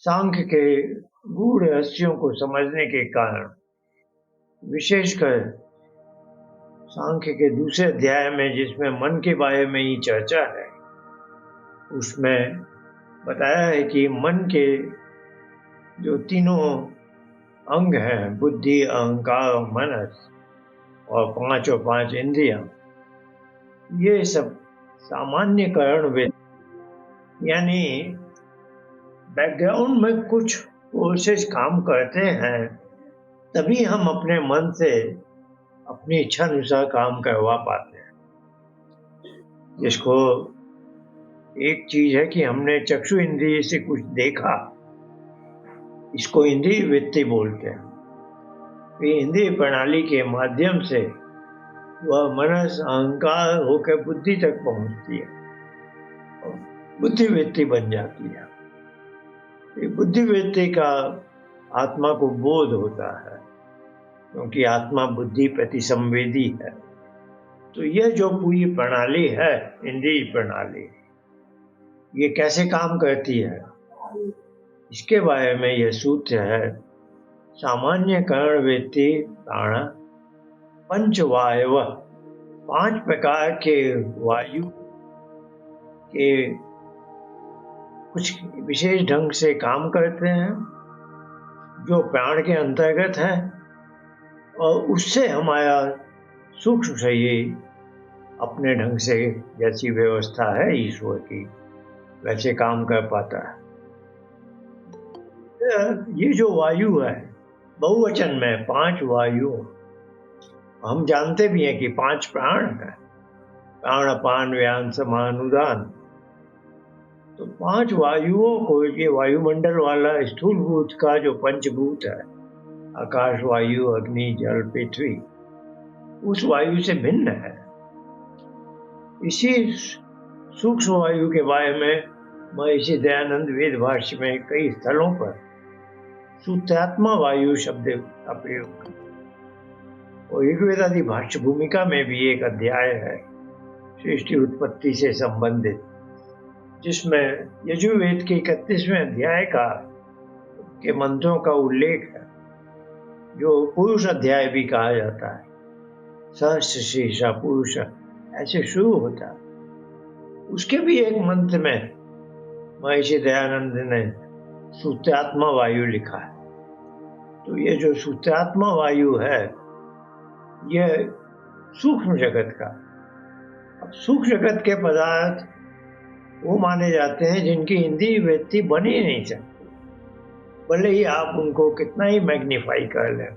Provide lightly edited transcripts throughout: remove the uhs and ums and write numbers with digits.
सांख्य के गूढ़ रहस्यों को समझने के कारण, विशेषकर सांख्य के दूसरे अध्याय में जिसमें मन के बारे में ही चर्चा है, उसमें बताया है कि मन के जो तीनों अंग हैं, बुद्धि, अहंकार और मनस, और पांच इंद्रियां, ये सब सामान्य कारण वे, यानी बैकग्राउंड में कुछ फोर्सेस काम करते हैं, तभी हम अपने मन से अपनी इच्छा अनुसार काम करवा पाते हैं। जिसको एक चीज है कि हमने चक्षु इंद्रिय से कुछ देखा, इसको इंद्रिय वृत्ति बोलते हैं। ये इंद्रिय प्रणाली के माध्यम से वह मनस, अहंकार होकर बुद्धि तक पहुंचती है और बुद्धि वृत्ति बन जाती है। बुद्धि वृत्ति का आत्मा को बोध होता है, क्योंकि आत्मा बुद्धि प्रति संवेदी है। तो यह जो पूरी प्रणाली है, इंद्रिय प्रणाली, ये कैसे काम करती है, इसके बारे में यह सूत्र है। सामान्य करण वृत्ति प्राण पंचवायव, 5 प्रकार के वायु के कुछ विशेष ढंग से काम करते हैं, जो प्राण के अंतर्गत है, और उससे हमारा सूक्ष्म शरीर अपने ढंग से, जैसी व्यवस्था है ईश्वर की, वैसे काम कर पाता है। ये जो वायु है, बहुवचन में 5 वायु, हम जानते भी हैं कि 5 प्राण है, प्राण, अपान, व्यान, समान, उदान। तो 5 वायुओं को, ये वायुमंडल वाला स्थूलभूत का जो पंचभूत है, आकाश, वायु, अग्नि, जल, पृथ्वी, उस वायु से भिन्न है। इसी सूक्ष्म वायु के बारे में महर्षि दयानंद वेद भाष्य में कई स्थलों पर सूत्रात्मा वायु शब्द का प्रयोग, और ऋग्वेदादि भाष्य भूमिका में भी एक अध्याय है सृष्टि उत्पत्ति से संबंधित, जिसमें यजुर्वेद के 31वें अध्याय के मंत्रों का उल्लेख है, जो पुरुष अध्याय भी कहा जाता है। सहस्रशीर्षा पुरुष ऐसे शुरू होता है। उसके भी एक मंत्र में महर्षि दयानंद ने सूत्रात्मा वायु लिखा है। तो ये जो सूत्रात्मा वायु है, यह सूक्ष्म जगत का, अब सूक्ष्म जगत के पदार्थ वो माने जाते हैं जिनकी इंद्रिय वृत्ति बन ही नहीं सकती, भले ही आप उनको कितना ही मैग्नीफाई कर लें,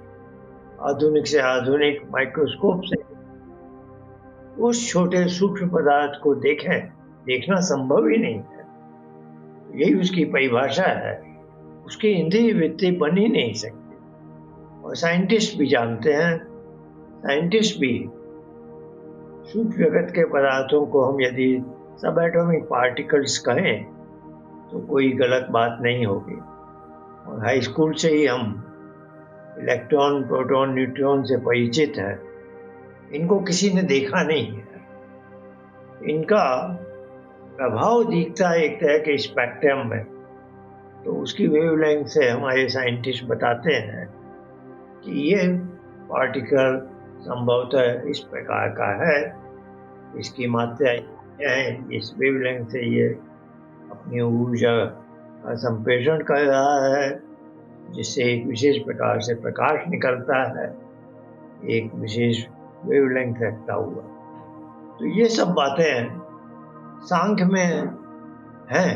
आधुनिक से आधुनिक माइक्रोस्कोप से उस छोटे सूक्ष्म पदार्थ को देखना संभव ही नहीं है। यही उसकी परिभाषा है, उसकी इंद्रिय वृत्ति बन ही नहीं सकती। और साइंटिस्ट भी जानते हैं, साइंटिस्ट भी सूक्ष्म जगत के पदार्थों को हम यदि सब एटॉमिक पार्टिकल्स कहें तो कोई गलत बात नहीं होगी। और हाई स्कूल से ही हम इलेक्ट्रॉन, प्रोटॉन, न्यूट्रॉन से परिचित हैं। इनको किसी ने देखा नहीं है, इनका प्रभाव दिखता है एक तरह के स्पेक्ट्रम में। तो उसकी वेवलेंथ से हमारे साइंटिस्ट बताते हैं कि ये पार्टिकल संभवतः इस प्रकार का है, इसकी मात्रा है, इस वेवलेंथ से ये अपनी ऊर्जा का संप्रेषण कर रहा है, जिससे एक विशेष प्रकार से प्रकाश निकलता है, एक विशेष वेवलेंथ रखता हुआ। तो ये सब बातें सांख्य में हैं।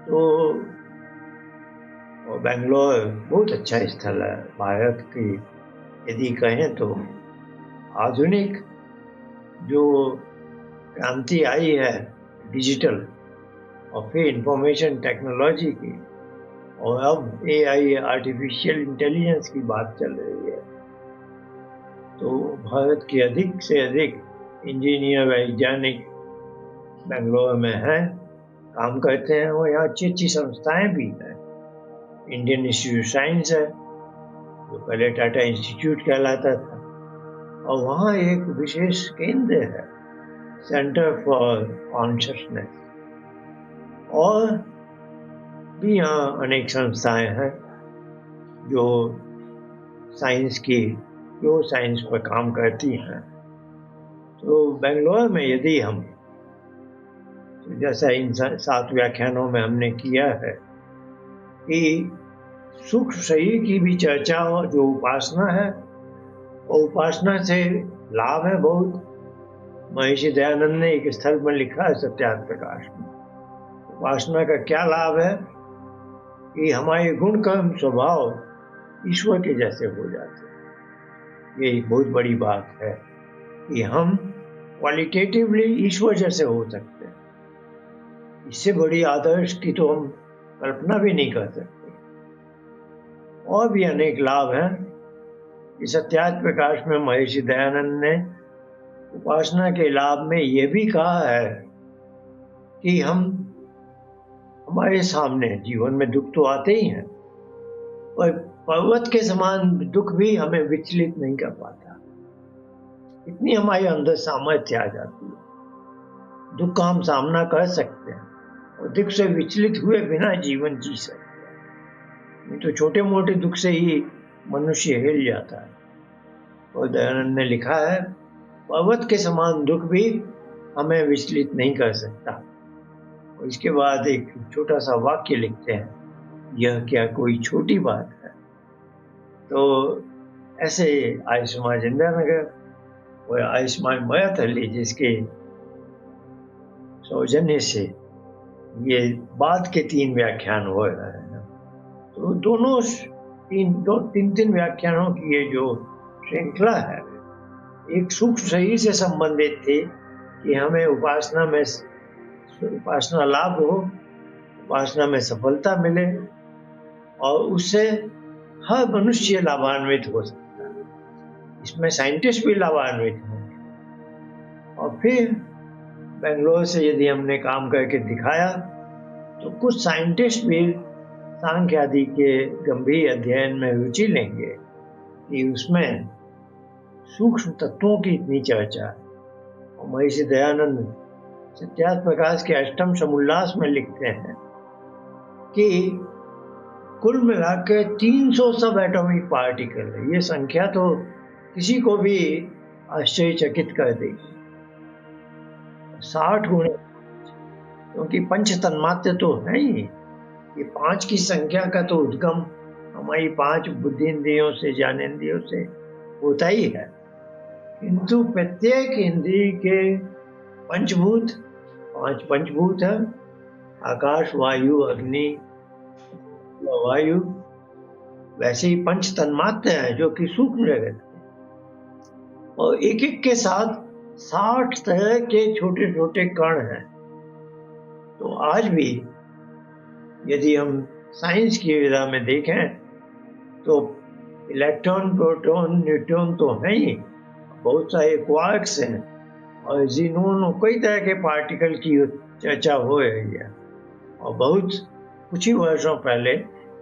तो बेंगलोर बहुत अच्छा स्थल है भारत की, यदि कहें तो आधुनिक जो क्रांति आई है डिजिटल और फिर इंफॉर्मेशन टेक्नोलॉजी की, और अब AI, आर्टिफिशियल इंटेलिजेंस की बात चल रही है, तो भारत के अधिक से अधिक इंजीनियर, वैज्ञानिक बेंगलोर में हैं, काम करते हैं। और यहाँ अच्छी अच्छी संस्थाएं भी हैं। इंडियन इंस्टीट्यूट ऑफ साइंस है, जो पहले टाटा इंस्टीट्यूट कहलाता था, और वहाँ एक विशेष केंद्र है, सेंटर फॉर कॉन्शियसनेस। और भी यहाँ अनेक संस्थाएं हैं जो साइंस पर काम करती हैं। तो बेंगलोर में यदि हम, तो जैसा इन 7 व्याख्यानों में हमने किया है कि सूक्ष्म शरीर की भी चर्चा हो, जो उपासना है, और उपासना से लाभ है बहुत। महर्षि दयानंद ने एक स्थल में लिखा है सत्यार्थ प्रकाश में, उपासना का क्या लाभ है कि हमारे गुण कर्म स्वभाव ईश्वर के जैसे हो जाते हैं। ये एक बहुत बड़ी बात है कि हम क्वालिटेटिवली ईश्वर जैसे हो सकते हैं। इससे बड़ी आदर्श की तो हम कल्पना भी नहीं कर सकते। और भी अनेक लाभ हैं। इस सत्यार्थ प्रकाश में महर्षि दयानंद ने उपासना के लाभ में यह भी कहा है कि हमारे सामने जीवन में दुख तो आते ही हैं, पर पर्वत के समान दुख भी हमें विचलित नहीं कर पाता। इतनी हमारे अंदर सामर्थ्य आ जाती है, दुख का हम सामना कर सकते हैं और दुख से विचलित हुए बिना जीवन जी सकते हैं। नहीं तो छोटे मोटे दुख से ही मनुष्य हिल जाता है। और दयानंद ने लिखा है, पर्वत के समान दुख भी हमें विचलित नहीं कर सकता। और इसके बाद एक छोटा सा वाक्य लिखते हैं, यह क्या कोई छोटी बात है। तो ऐसे आयुष्मान इंदिरा नगर और आयुष्मान मायाथली जिसके सौजन्य से ये बाद के 3 व्याख्यान हो रहे हैं, तो दोनों तीन व्याख्यानों की ये जो श्रृंखला है, एक सूक्ष्म शरीर से संबंधित थे कि हमें उपासना लाभ हो, उपासना में सफलता मिले और उससे हर मनुष्य लाभान्वित हो सकता है। इसमें साइंटिस्ट भी लाभान्वित होंगे। और फिर बेंगलोर से यदि हमने काम करके दिखाया तो कुछ साइंटिस्ट भी सांख्य आदि के गंभीर अध्ययन में रुचि लेंगे कि उसमें सूक्ष्म तत्वों की इतनी चर्चा है। और महर्षि दयानंद सत्यार्थ प्रकाश के अष्टम समुल्लास में लिखते हैं कि कुल मिलाकर 300 सब एटॉमिक पार्टिकल है। ये संख्या तो किसी को भी आश्चर्यचकित कर देगी। 60 गुणे, क्योंकि पंच तन्मात्र तो है ही। ये 5 की संख्या का तो उद्गम हमारी 5 बुद्धिंद्रियों से, ज्ञानेंद्रियों से होता ही है, किंतु प्रत्येक इंद्रिय के पंचभूत, 5 पंचभूत है, आकाश, वायु, अग्नि, वायु, वैसे ही पंच तन्मात्र हैं जो कि सूक्ष्म जगत है। और एक एक के साथ 60 तरह के छोटे छोटे कण हैं। तो आज भी यदि हम साइंस की विधा में देखें तो इलेक्ट्रॉन, प्रोटॉन, न्यूट्रॉन तो हैं ही, बहुत सारे क्वार्क्स हैं और जीनोन और कई तरह के पार्टिकल की चर्चा हो रही है। और बहुत कुछ ही वर्षों पहले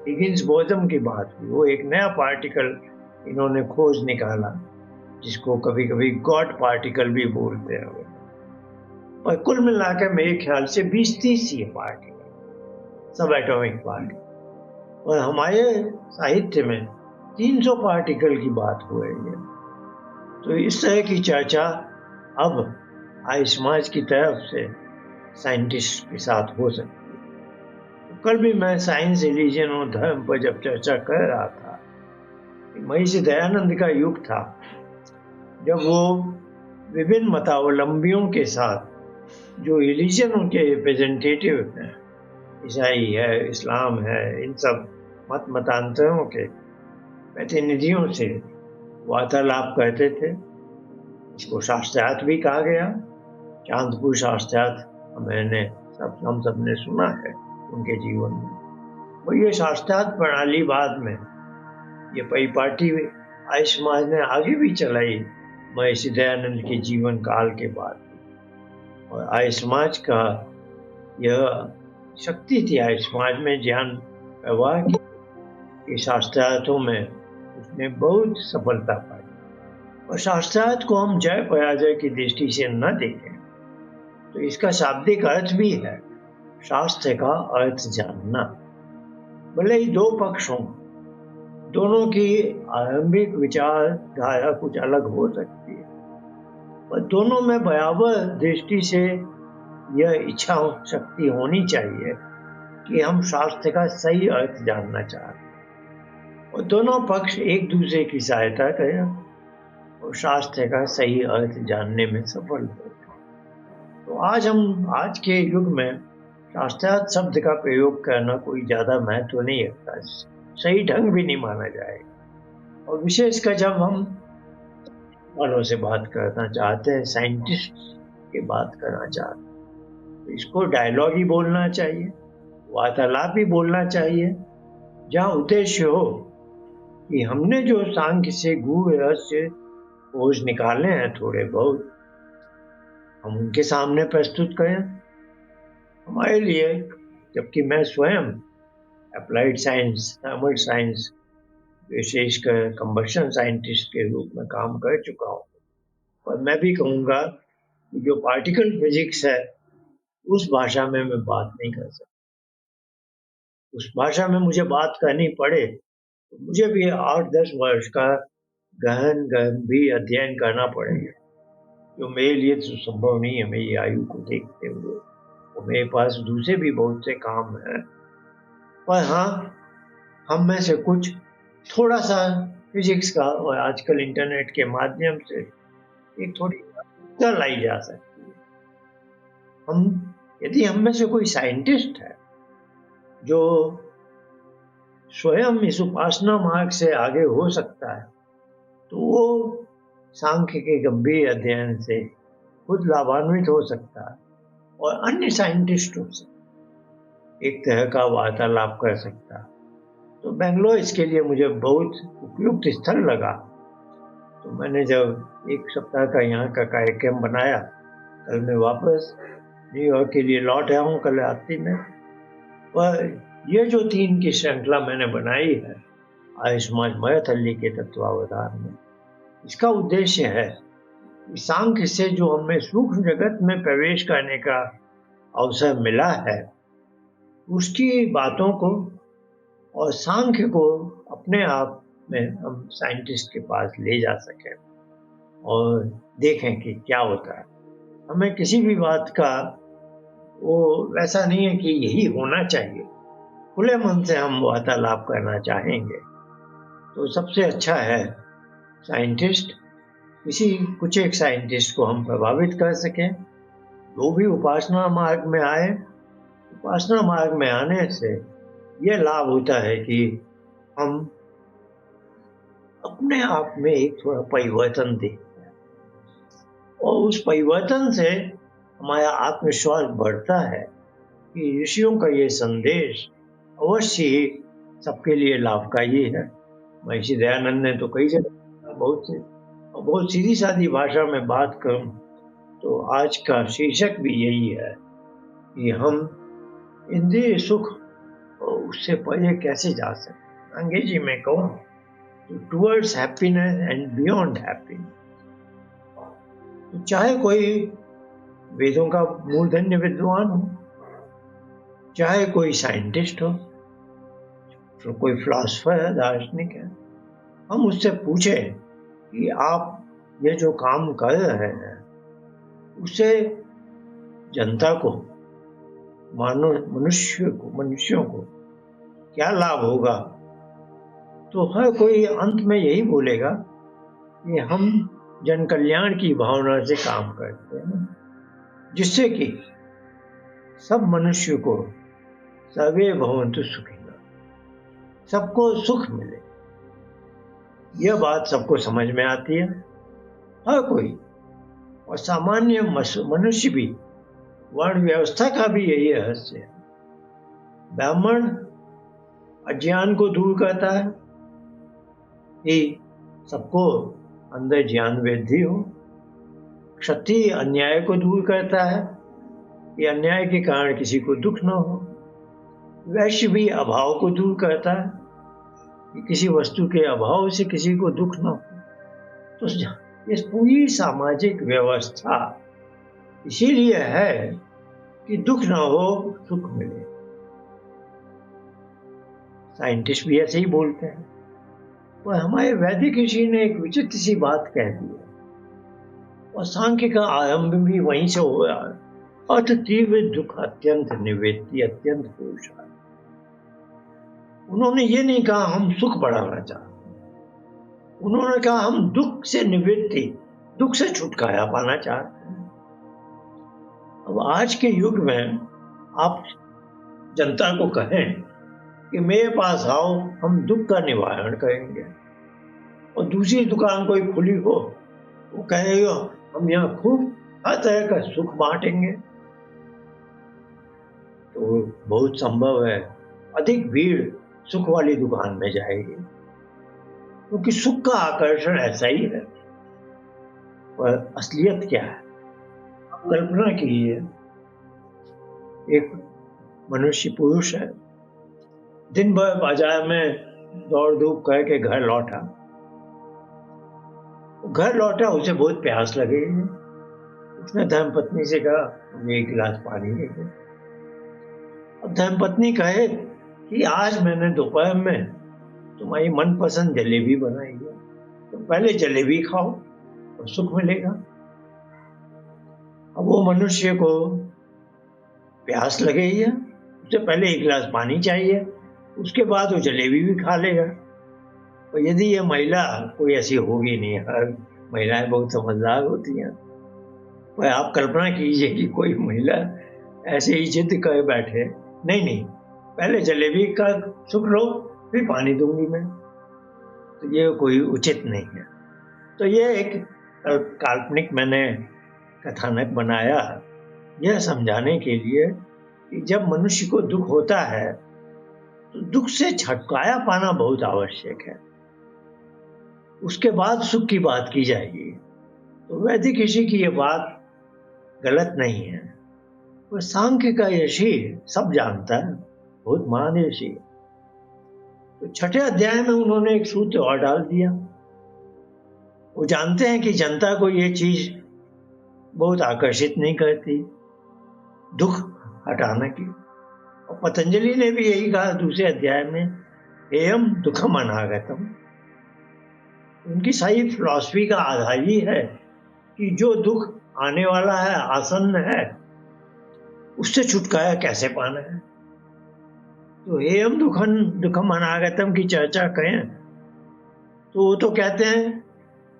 हिगिंस बोसोन की बात हुई। वो एक नया पार्टिकल इन्होंने खोज निकाला जिसको कभी कभी गॉड पार्टिकल भी बोलते हैं। और कुल मिलाकर मेरे ख्याल से 20-30 ये पार्टिकल, सब एटॉमिक पार्टिकल। और हमारे साहित्य में 300 पार्टिकल की बात हो रही है। तो इस तरह की चर्चा अब आर्य समाज की तरफ से साइंटिस्ट के साथ हो सकती है। तो कल भी मैं साइंस, रिलीजन और धर्म पर जब चर्चा कर रहा था, महर्षि दयानंद का युग था जब वो विभिन्न मतावलंबियों के साथ, जो रिलीजनों के रिप्रेजेंटेटिव हैं, ईसाई है, इस्लाम है, इन सब मतांतरों के प्रतिनिधियों से वार्तालाप करते थे। इसको शास्त्रार्थ भी कहा गया। चांदपुर शास्त्रार्थ हम सब ने सुना है उनके जीवन में। और ये शास्त्रार्थ प्रणाली बाद में ये परिपाटी आर्य समाज ने आगे भी चलाई महर्षि दयानंद के जीवन काल के बाद। और आर्य समाज का यह शक्ति थी, आर्य समाज में ज्ञान प्रवाह की, शास्त्रार्थों में उसने बहुत सफलता पाई। और शास्त्रार्थ को हम जय पराजय की दृष्टि से न देखें तो इसका शाब्दिक अर्थ भी है शास्त्र का अर्थ जानना। भले ही दो पक्ष हों, दोनों की आरंभिक विचारधारा कुछ अलग हो सकती है, पर दोनों में बराबर दृष्टि से यह इच्छा शक्ति होनी चाहिए कि हम शास्त्र का सही अर्थ जानना चाहते हैं और दोनों पक्ष एक दूसरे की सहायता करें और शास्त्र का सही अर्थ जानने में सफल हो। तो आज के युग में शास्त्रार्थ शब्द का प्रयोग करना कोई ज्यादा महत्व नहीं रखता, सही ढंग भी नहीं माना जाएगा। और विशेषकर जब हम वालों से बात करना चाहते हैं, साइंटिस्ट की बात करना चाहते हैं, तो इसको डायलॉग ही बोलना चाहिए, वार्तालाप ही बोलना चाहिए, जहाँ उद्देश्य हो कि हमने जो सांख्य से गूढ़ रहस्य खोज निकाले हैं थोड़े बहुत, हम उनके सामने प्रस्तुत करें। हमारे लिए, जबकि मैं स्वयं अप्लाइड साइंस, थर्मल साइंस, विशेषकर कंबशन साइंटिस्ट के रूप में काम कर चुका हूँ, और मैं भी कहूँगा कि जो पार्टिकल फिजिक्स है उस भाषा में मैं बात नहीं कर सकता। उस भाषा में मुझे बात करनी पड़े तो मुझे भी 8-10 वर्ष का गंभीर अध्ययन करना पड़ेगा, जो मेरे लिए तो संभव नहीं है मेरी आयु को देखते हुए। और मेरे पास दूसरे भी बहुत से काम हैं, पर हाँ, हम में से कुछ थोड़ा सा फिजिक्स का और आजकल इंटरनेट के माध्यम से एक थोड़ी लाई जा सकती है। यदि हम में से कोई साइंटिस्ट है जो स्वयं इस उपासना मार्ग से आगे हो सकता है, तो वो सांख्य के गंभीर अध्ययन से खुद लाभान्वित हो सकता है और अन्य साइंटिस्टों से एक तरह का वार्तालाप कर सकता है। तो बेंगलोर इसके लिए मुझे बहुत उपयुक्त स्थल लगा। तो मैंने जब 1 सप्ताह का यहाँ का कार्यक्रम बनाया, कल मैं वापस न्यूयॉर्क के लिए लौट आया हूँ, कल रात्रि में। पर ये जो 3 की श्रृंखला मैंने बनाई है आयुष्मान मयथल्ली के तत्वावधान में, इसका उद्देश्य है कि सांख्य से जो हमें सूक्ष्म जगत में प्रवेश करने का अवसर मिला है, उसकी बातों को और सांख्य को अपने आप में हम साइंटिस्ट के पास ले जा सकें और देखें कि क्या होता है। हमें किसी भी बात का वो वैसा नहीं है कि यही होना चाहिए, खुले मन से हम वार्तालाप करना चाहेंगे। तो सबसे अच्छा है साइंटिस्ट, कुछ एक साइंटिस्ट को हम प्रभावित कर सकें, वो भी उपासना मार्ग में आए। उपासना मार्ग में आने से यह लाभ होता है कि हम अपने आप में एक थोड़ा परिवर्तन देखते हैं और उस परिवर्तन से हमारा आत्मविश्वास बढ़ता है कि ऋषियों का ये संदेश अवश्य ही सबके लिए लाभकारी है। महर्षि दयानंद ने तो कई जगह बहुत सीधी सादी भाषा में बात करूं तो आज का शीर्षक भी यही है कि हम इंद्रिय सुख और उससे परे कैसे जा सकते। अंग्रेजी में कहूं तो towards happiness and beyond happiness. तो चाहे कोई वेदों का मूर्धन्य विद्वान हो, चाहे कोई साइंटिस्ट हो, तो कोई फिलोसफर है, दार्शनिक है, हम उससे पूछें कि आप ये जो काम कर रहे हैं उससे जनता को, मनुष्यों को क्या लाभ होगा, तो हर कोई अंत में यही बोलेगा कि हम जन कल्याण की भावना से काम करते हैं, जिससे कि सब मनुष्य को सर्वे भवन्तु सुखिनः, सबको सुख मिले। यह बात सबको समझ में आती है, हर कोई, और सामान्य मनुष्य भी, वर्ण व्यवस्था का भी यही रहस्य है। ब्राह्मण अज्ञान को दूर करता है कि सबको अंदर ज्ञान वृद्धि हो। क्षत्रिय अन्याय को दूर करता है कि अन्याय के कारण किसी को दुख न हो। वैश्य भी अभाव को दूर करता है कि किसी वस्तु के अभाव से किसी को दुख न हो। तो इस पूरी सामाजिक व्यवस्था इसीलिए है कि दुख न हो, सुख मिले। साइंटिस्ट भी ऐसे ही बोलते हैं। और हमारे वैदिक ऋषि ने एक विचित्र सी बात कह दी है, और सांख्य का आरंभ भी वहीं से हुआ। अथ तीव्र दुख अत्यंत निवेद्य अत्यंत पुरुषार्थ। उन्होंने ये नहीं कहा हम सुख बढ़ाना चाहते, उन्होंने कहा हम दुख से निवृत्ति, दुख से छुटकारा पाना चाहते हैं। अब आज के युग में आप जनता को कहें कि मेरे पास आओ, हम दुख का निवारण करेंगे, और दूसरी दुकान कोई खुली हो, वो कहेगा हम यहाँ खूब हर तरह का सुख बांटेंगे, तो बहुत संभव है अधिक भीड़ सुख वाली दुकान में जाएगी, क्योंकि सुख का आकर्षण ऐसा ही है। पर असलियत क्या है? आप कल्पना कीजिए, एक मनुष्य पुरुष है, दिन भर बाजार में दौड़ धूप करके घर लौटा, उसे बहुत प्यास लगी। उसने धर्मपत्नी से कहा मुझे एक गिलास पानी दे दो। अब धर्मपत्नी कहे कि आज मैंने दोपहर में तुम्हारी मनपसंद जलेबी बनाई है, तो पहले जलेबी खाओ और सुख मिलेगा। अब वो मनुष्य को प्यास लगी है, उससे पहले एक गिलास पानी चाहिए, उसके बाद वो जलेबी भी खा लेगा। और यदि ये महिला, कोई ऐसी होगी नहीं, हर महिलाएं बहुत समझदार होती हैं, पर आप कल्पना कीजिए कि कोई महिला ऐसे ही जिद कर बैठे, नहीं पहले जलेबी का सुख लो फिर पानी दूंगी मैं, तो ये कोई उचित नहीं है। तो ये एक काल्पनिक मैंने कथानक बनाया यह समझाने के लिए कि जब मनुष्य को दुख होता है तो दुख से छुटकारा पाना बहुत आवश्यक है, उसके बाद सुख की बात की जाएगी। तो वैदिक ऋषि की ये बात गलत नहीं है, और सांख्य का ऋषि सब जानता है, बहुत महान ऋषि। तो छठे अध्याय में उन्होंने एक सूत्र और डाल दिया। वो जानते हैं कि जनता को ये चीज बहुत आकर्षित नहीं करती, दुख हटाने की। और पतंजलि ने भी यही कहा दूसरे अध्याय में, एयम दुखम अनागतम। उनकी सारी फिलॉसफी का आधार ही है कि जो दुख आने वाला है, आसन्न है, उससे छुटकारा कैसे पाना है। तो एयम दुखम अनागतम की चर्चा करें तो वो तो कहते हैं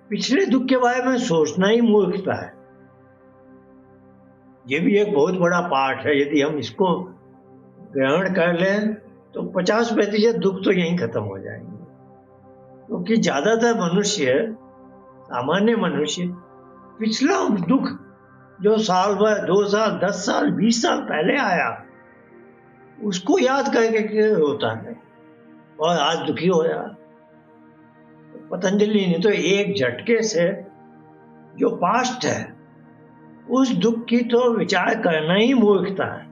पिछले दुख के बारे में सोचना ही मूर्खता है। ये भी एक बहुत बड़ा पाठ है, यदि हम इसको ग्रहण कर लें तो 50% दुख तो यहीं खत्म हो जाएंगे। क्योंकि ज्यादातर मनुष्य, सामान्य मनुष्य, पिछला दुख जो साल भर, 2 साल, 10 साल, 20 साल पहले आया, उसको याद करके होता है और आज दुखी हो रहा। पतंजलि ने तो एक झटके से जो पास्ट है उस दुख की तो विचार करना ही मूर्खता है,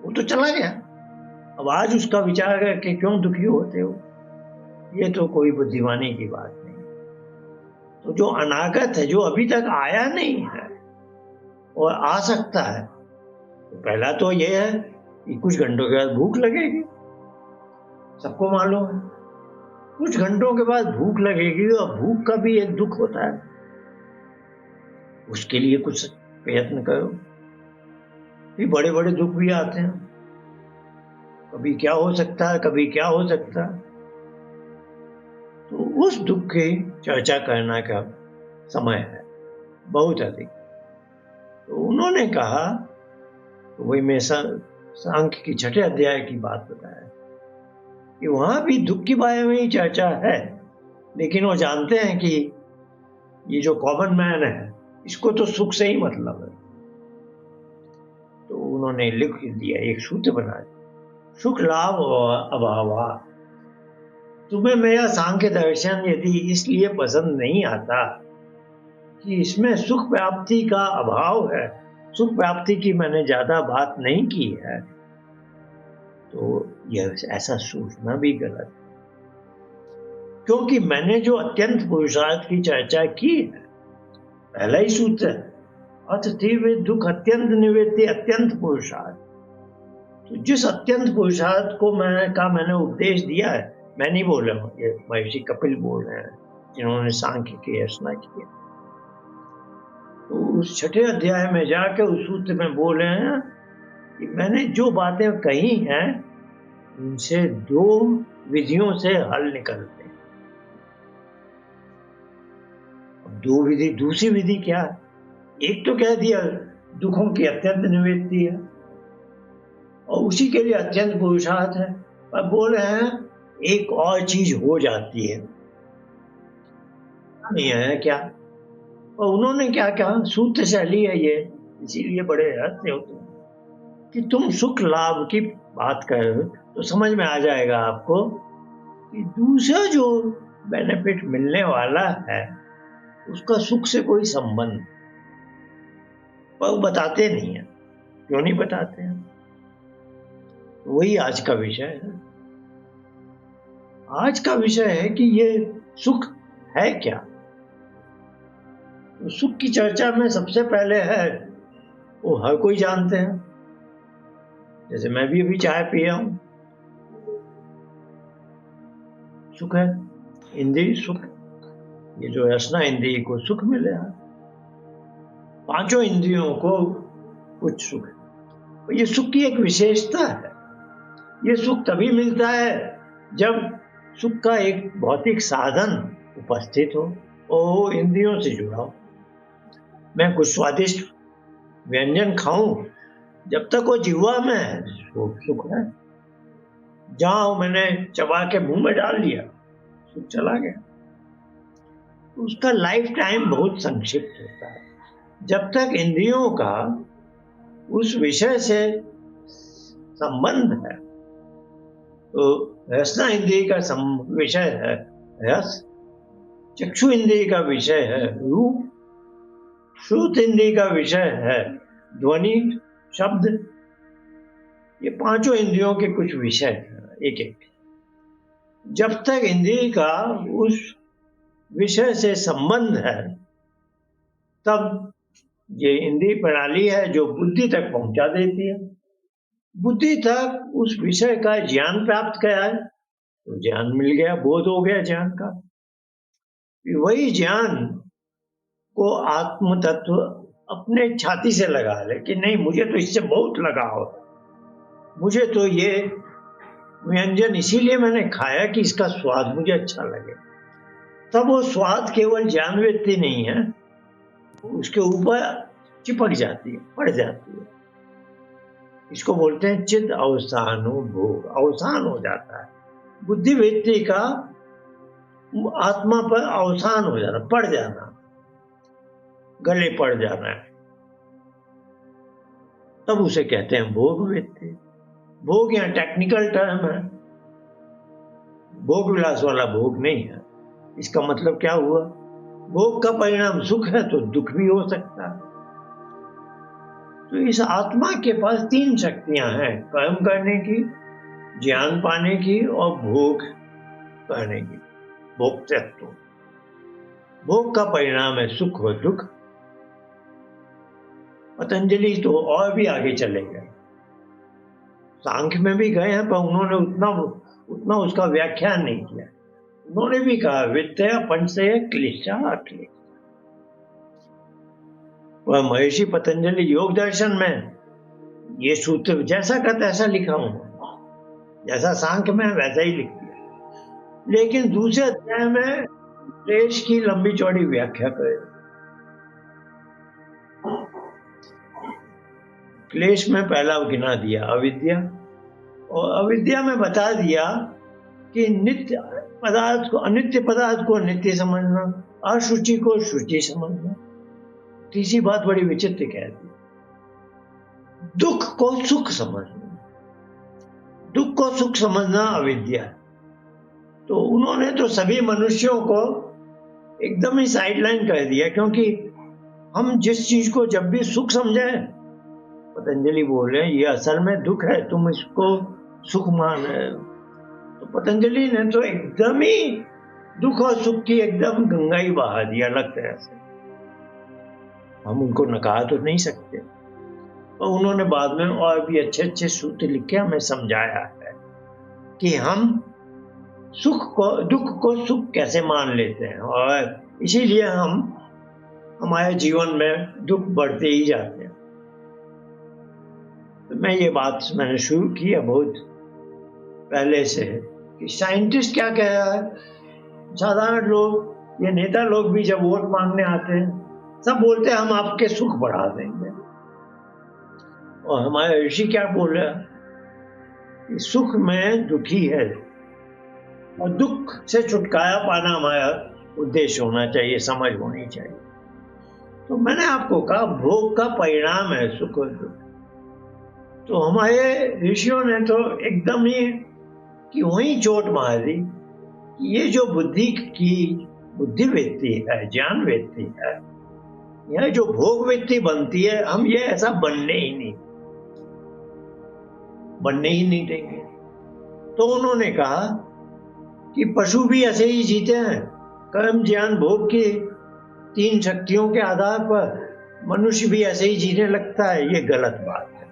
वो तो चला गया। अब आज उसका विचार करके क्यों दुखी होते हो, ये तो कोई बुद्धिमानी की बात नहीं। तो जो अनागत है, जो अभी तक आया नहीं है और आ सकता है, तो पहला तो ये है कि कुछ घंटों के बाद भूख लगेगी, सबको मालूम है। कुछ घंटों के बाद भूख लगेगी, और भूख का भी एक दुख होता है, उसके लिए कुछ प्रयत्न करो। भी बड़े बड़े दुख भी आते हैं, कभी क्या हो सकता है, कभी क्या हो सकता है। तो उस दुख की चर्चा करना का समय है बहुत अधिक। तो उन्होंने कहा, तो वही मैं सांख्य की छठे अध्याय की बात बताया कि वहां भी दुख के बारे में ही चर्चा है, लेकिन वो जानते हैं कि ये जो कॉमन मैन है, इसको तो सुख से ही मतलब है। तो उन्होंने लिख दिया, एक सूत्र बनाया, सुख लाभ और अभावा। तुम्हें मेरा सांख्य दर्शन यदि इसलिए पसंद नहीं आता कि इसमें सुख प्राप्ति का अभाव है, सुख प्राप्ति की मैंने ज्यादा बात नहीं की है, तो यह ऐसा सोचना भी गलत है। क्योंकि मैंने जो अत्यंत पुरुषार्थ की चर्चा की है, पहला ही सूत्र है, अथ तीव्र दुख अत्यंत निवृत्ति अत्यंत पुरुषार्थ। तो जिस अत्यंत पुरुषार्थ को मैंने उपदेश दिया है, मैं नहीं बोल रहा हूँ, ये महर्षि कपिल बोल रहे हैं जिन्होंने सांख्य की रचना की है। तो उस 6ठे अध्याय में जाके उस सूत्र में बोल रहे हैं कि मैंने जो बातें कही हैं उनसे 2 विधियों से हल निकलते हैं। 2 विधि, दूसरी विधि क्या है? एक तो कह दिया दुखों की अत्यंत निवृत्ति है और उसी के लिए अत्यंत पुरुषार्थ है। अब बोल रहे हैं एक और चीज हो जाती है, नहीं है क्या? और उन्होंने क्या कहा, सूत्र शैली है ये, इसीलिए बड़े रहस्य होते हैं कि तुम सुख लाभ की बात करो तो समझ में आ जाएगा आपको कि दूसरा जो बेनिफिट मिलने वाला है उसका सुख से कोई संबंध, पर वो बताते नहीं है। क्यों नहीं बताते हैं? वही आज का विषय है। आज का विषय है कि ये सुख है क्या? तो सुख की चर्चा में सबसे पहले है, वो हर कोई जानते हैं। जैसे मैं भी अभी चाय पिया हूं, सुख है, इंद्रिय सुख, ये जो रसना इंद्रिय को सुख मिलेगा, 5 इंद्रियों को कुछ सुख है। ये सुख की एक विशेषता है। ये सुख तभी मिलता है जब सुख का एक भौतिक साधन उपस्थित हो और वो इंद्रियों से जुड़ा हो। मैं कुछ स्वादिष्ट व्यंजन खाऊं, जब तक वो जिह्वा में है वो सुख है। जहां मैंने चबा के मुंह में डाल लिया, सुख चला गया। उसका लाइफ टाइम बहुत संक्षिप्त होता है। जब तक इंद्रियों का उस विषय से संबंध है, तो रसना इंद्रिय का विषय है रस, चक्षु इंद्रिय का विषय है रूप, श्रुत इंद्रिय का विषय है ध्वनि शब्द। ये 5 इंद्रियों के कुछ विषय हैं एक एक। जब तक इंद्रिय का उस विषय से संबंध है, तब ये इंद्रिय प्रणाली है जो बुद्धि तक पहुंचा देती है। बुद्धि तक उस विषय का ज्ञान प्राप्त किया है तो ज्ञान मिल गया, बोध हो गया ज्ञान का। वही ज्ञान को आत्म तत्व अपने छाती से लगा ले कि नहीं, मुझे तो इससे बहुत लगाव है, मुझे तो ये व्यंजन इसीलिए मैंने खाया कि इसका स्वाद मुझे अच्छा लगे। तब वो स्वाद केवल ज्ञान वृत्ति नहीं है, उसके ऊपर चिपक जाती है, पड़ जाती है। इसको बोलते हैं चित्त अवसानुभोग, अवसान हो जाता है। बुद्धि वृत्ति का आत्मा पर अवसान हो जाना, पड़ जाना, गले पड़ जाना है, तब उसे कहते हैं भोग वृत्ति। भोग यहाँ टेक्निकल टर्म है, भोग विलास वाला भोग नहीं है। इसका मतलब क्या हुआ? भोग का परिणाम सुख है तो दुख भी हो सकता है। तो इस आत्मा के पास 3 शक्तियां हैं, कर्म करने की, ज्ञान पाने की और भोग करने की, भोक्तृत्व। भोग का परिणाम है सुख और दुख। पतंजलि तो और भी आगे चले गए, सांख्य में भी गए हैं, पर उन्होंने उतना उसका व्याख्यान नहीं किया। उन्होंने भी कहा विद्या पंचय क्लिष्टा अक्लिष्टा। वह महर्षि पतंजलि योग दर्शन में ये सूत्र जैसा का तैसा लिखा हूं, जैसा सांख्य में वैसा ही लिख दिया, लेकिन दूसरे अध्याय में क्लेश की लंबी चौड़ी व्याख्या करे। क्लेश में पहला गिना दिया अविद्या, और अविद्या में बता दिया कि नित्य पदार्थ को अनित्य पदार्थ को नित्य समझना, अशुचि को शुचि समझना। तीसरी बात बड़ी विचित्र कह दी, दुख को सुख समझना। दुख को सुख समझना अविद्या। तो उन्होंने तो सभी मनुष्यों को एकदम ही साइडलाइन कर दिया, क्योंकि हम जिस चीज को जब भी सुख समझे, पतंजलि बोल रहे हैं ये असल में दुख है, तुम इसको सुख मान रहे हो। तो पतंजलि ने तो एकदम ही दुख और सुख की एकदम गंगा ही बहा दिया अलग तरह से। हम उनको नकार तो नहीं सकते। और उन्होंने बाद में और भी अच्छे अच्छे सूत्र लिख के हमें समझाया है कि हम दुख को सुख कैसे मान लेते हैं, और इसीलिए हमारे जीवन में दुख बढ़ते ही जाते हैं। तो ये बात मैंने शुरू की है बहुत पहले से कि साइंटिस्ट क्या कह रहा है, साधारण लोग, ये नेता लोग भी जब वोट मांगने आते हैं सब बोलते हैं हम आपके सुख बढ़ा देंगे, और हमारे ऋषि क्या बोल रहे हैं कि सुख में दुखी है, और दुख से छुटकारा पाना हमारा उद्देश्य होना चाहिए, समझ होनी चाहिए। तो मैंने आपको कहा भोग का परिणाम है सुख और दुख। तो हमारे ऋषियों ने तो एकदम ही कि वही चोट मार दी कि ये जो बुद्धि वृत्ति है, ज्ञान वृत्ति है, यह जो भोग वृत्ति बनती है, हम ये ऐसा बनने ही नहीं देंगे। तो उन्होंने कहा कि पशु भी ऐसे ही जीते हैं, कर्म ज्ञान भोग की 3 शक्तियों के आधार पर मनुष्य भी ऐसे ही जीने लगता है, ये गलत बात है।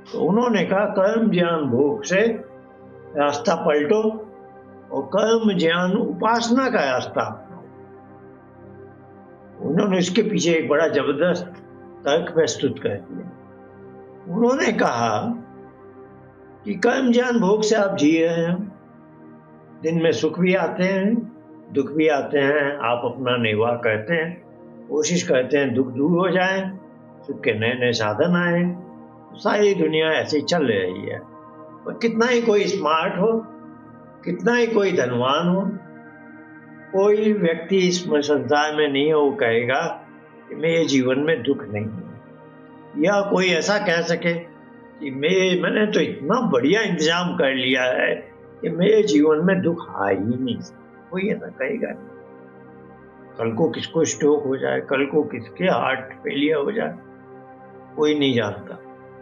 तो उन्होंने कहा कर्म ज्ञान भोग से रास्ता पलटो और कर्म ज्ञान उपासना का रास्ता अपनाओ। उन्होंने इसके पीछे एक बड़ा जबरदस्त तर्क प्रस्तुत कर दिया। उन्होंने कहा कि कर्म ज्ञान भोग से आप जी रहे हैं, दिन में सुख भी आते हैं, दुख भी आते हैं, आप अपना निर्वाह करते हैं, कोशिश करते हैं दुख दूर हो जाए, सुख के नए नए साधन आए। सारी दुनिया ऐसे ही चल रही है। और कितना ही कोई स्मार्ट हो, कितना ही कोई धनवान हो, कोई व्यक्ति इस संसार में नहीं है वो कहेगा कि मेरे जीवन में दुख नहीं है, या कोई ऐसा कह सके कि मैंने तो इतना बढ़िया इंतजाम कर लिया है कि मेरे जीवन में दुख आ ही नहीं सकता। कोई ऐसा कहेगा नहीं। कल को किसको स्ट्रोक हो जाए, कल को किसके हार्ट फेलियर हो जाए, कोई नहीं जानता,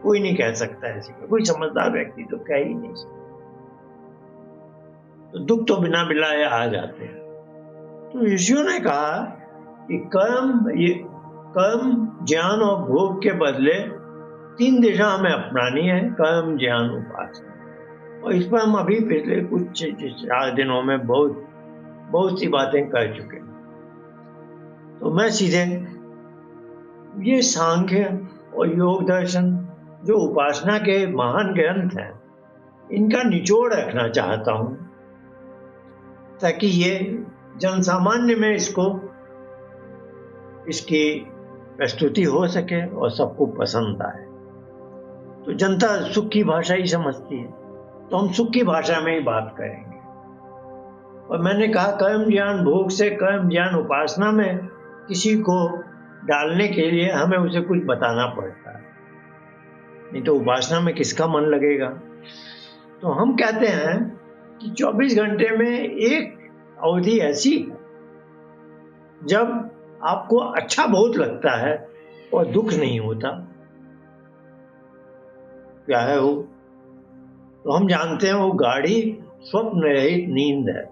कोई नहीं कह सकता ऐसे, कोई समझदार व्यक्ति तो कह ही नहीं सकता। तो दुख तो बिना बिलाए आ जाते हैं। तो ऋषियों ने कहा कि कर्म ज्ञान और भोग के बदले 3 दिशा हमें अपनानी है, कर्म ज्ञान उपासना। और इस पर हम अभी पिछले कुछ 4 दिनों में बहुत सी बातें कर चुके हैं। तो मैं सीधे ये सांख्य और योग दर्शन जो उपासना के महान ग्रंथ हैं, इनका निचोड़ रखना चाहता हूं, ताकि ये जन सामान्य में इसकी प्रस्तुति हो सके और सबको पसंद आए। तो जनता सुख की भाषा ही समझती है, तो हम सुख की भाषा में ही बात करेंगे। और मैंने कहा कर्म ज्ञान भोग से कर्म ज्ञान उपासना में किसी को डालने के लिए हमें उसे कुछ बताना पड़ता है, नहीं तो उपासना में किसका मन लगेगा। तो हम कहते हैं कि 24 घंटे में एक अवधि ऐसी है जब आपको अच्छा बहुत लगता है और दुख नहीं होता। क्या है वो? तो हम जानते हैं वो गाढ़ी स्वप्न रहित नींद है।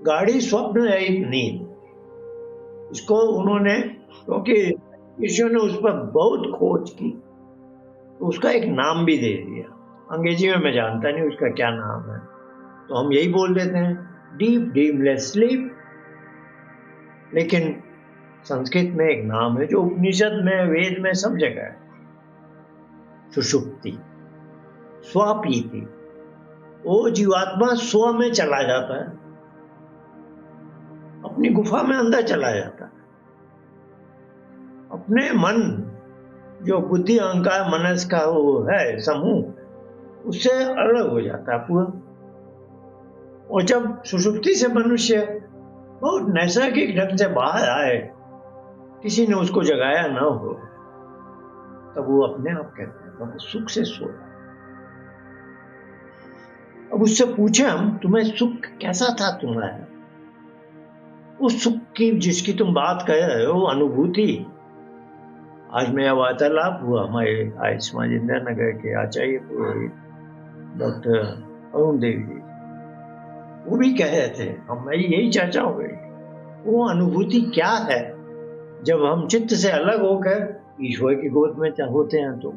गाढ़ी स्वप्न रहित नींद, इसको उन्होंने, क्योंकि ऋषियों ने उस पर बहुत खोज की, तो उसका एक नाम भी दे दिया। अंग्रेजी में मैं जानता नहीं उसका क्या नाम है, तो हम यही बोल देते हैं डीप ड्रीमलेस स्लीप। लेकिन संस्कृत में एक नाम है जो उपनिषद में, वेद में, सब जगह है, सुषुप्ति, स्वापीति। वो जीवात्मा स्व में चला जाता है, अपनी गुफा में अंदर चला जाता है, अपने मन जो बुद्धि अहंकार मनस का वो है समूह, उससे अलग हो जाता है पूरा। और जब सुषुप्ति से मनुष्य बहुत नैसर्गिक ढंग से बाहर आए, किसी ने उसको जगाया ना हो, तब वो अपने आप कहते हैं तब सुख से सोया। अब उससे पूछे हम, तुम्हें सुख कैसा था तुम्हारा? उस सुख की जिसकी तुम बात कर रहे हो, अनुभूति। आज मेरा वार्तालाप हुआ हमारे आयुष्मान इंदिरा नगर के आचार्य डॉक्टर अरुण देवी जी, वो भी कह रहे थे, हमारी यही चर्चा हो गई, वो अनुभूति क्या है जब हम चित्त से अलग होकर ईश्वर की गोद में होते हैं तो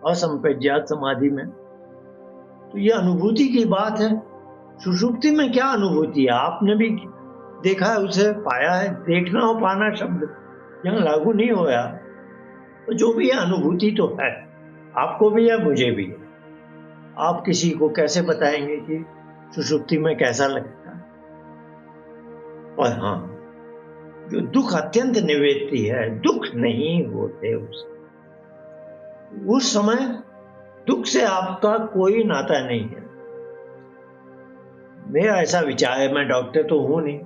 असंप्रज्ञात समाधि में। तो ये अनुभूति की बात है। सुषुप्ति में क्या अनुभूति है, आपने भी देखा है, उसे पाया है। देखना और पाना शब्द यहाँ लागू नहीं होया। तो जो भी है अनुभूति तो है, आपको भी है, मुझे भी है। आप किसी को कैसे बताएंगे कि सुषुप्ति में कैसा लगता है? और हाँ, जो दुख अत्यंत निवेदती है, दुख नहीं होते उस समय दुख से आपका कोई नाता नहीं है। मेरा ऐसा विचार है, मैं डॉक्टर तो हूं नहीं,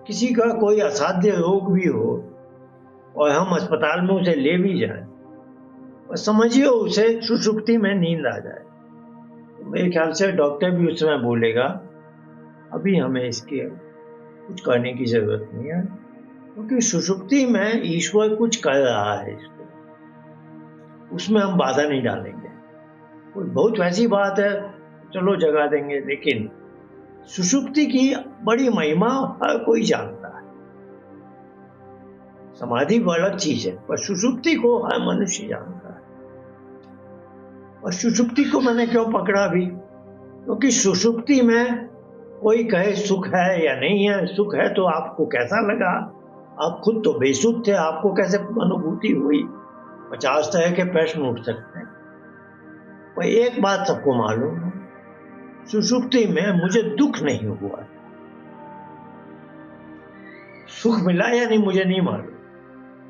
किसी का कोई असाध्य रोग भी हो और हम अस्पताल में उसे ले भी जाएं और समझिए उसे सुषुप्ति में नींद आ जाए, तो मेरे ख्याल से डॉक्टर भी उस समय बोलेगा अभी हमें इसके कुछ करने की जरूरत नहीं है, क्योंकि सुषुप्ति में ईश्वर कुछ कर रहा है इसको, उसमें हम बाधा नहीं डालेंगे। कोई बहुत वैसी बात है चलो जगा देंगे, लेकिन सुषुप्ति की बड़ी महिमा हर कोई जानता है। समाधि वो अलग चीज है, पर सुषुप्ति को हर मनुष्य जानता है। और सुषुप्ति को मैंने क्यों पकड़ा भी, क्योंकि सुषुप्ति में कोई कहे सुख है या नहीं है, सुख है तो आपको कैसा लगा, आप खुद तो बेसुध थे, आपको कैसे अनुभूति हुई, 50 तरह के प्रश्न उठ सकते हैं। पर एक बात सबको मालूम है, सुषुप्ति में मुझे दुख नहीं हुआ। सुख मिला या नहीं मुझे नहीं मालूम,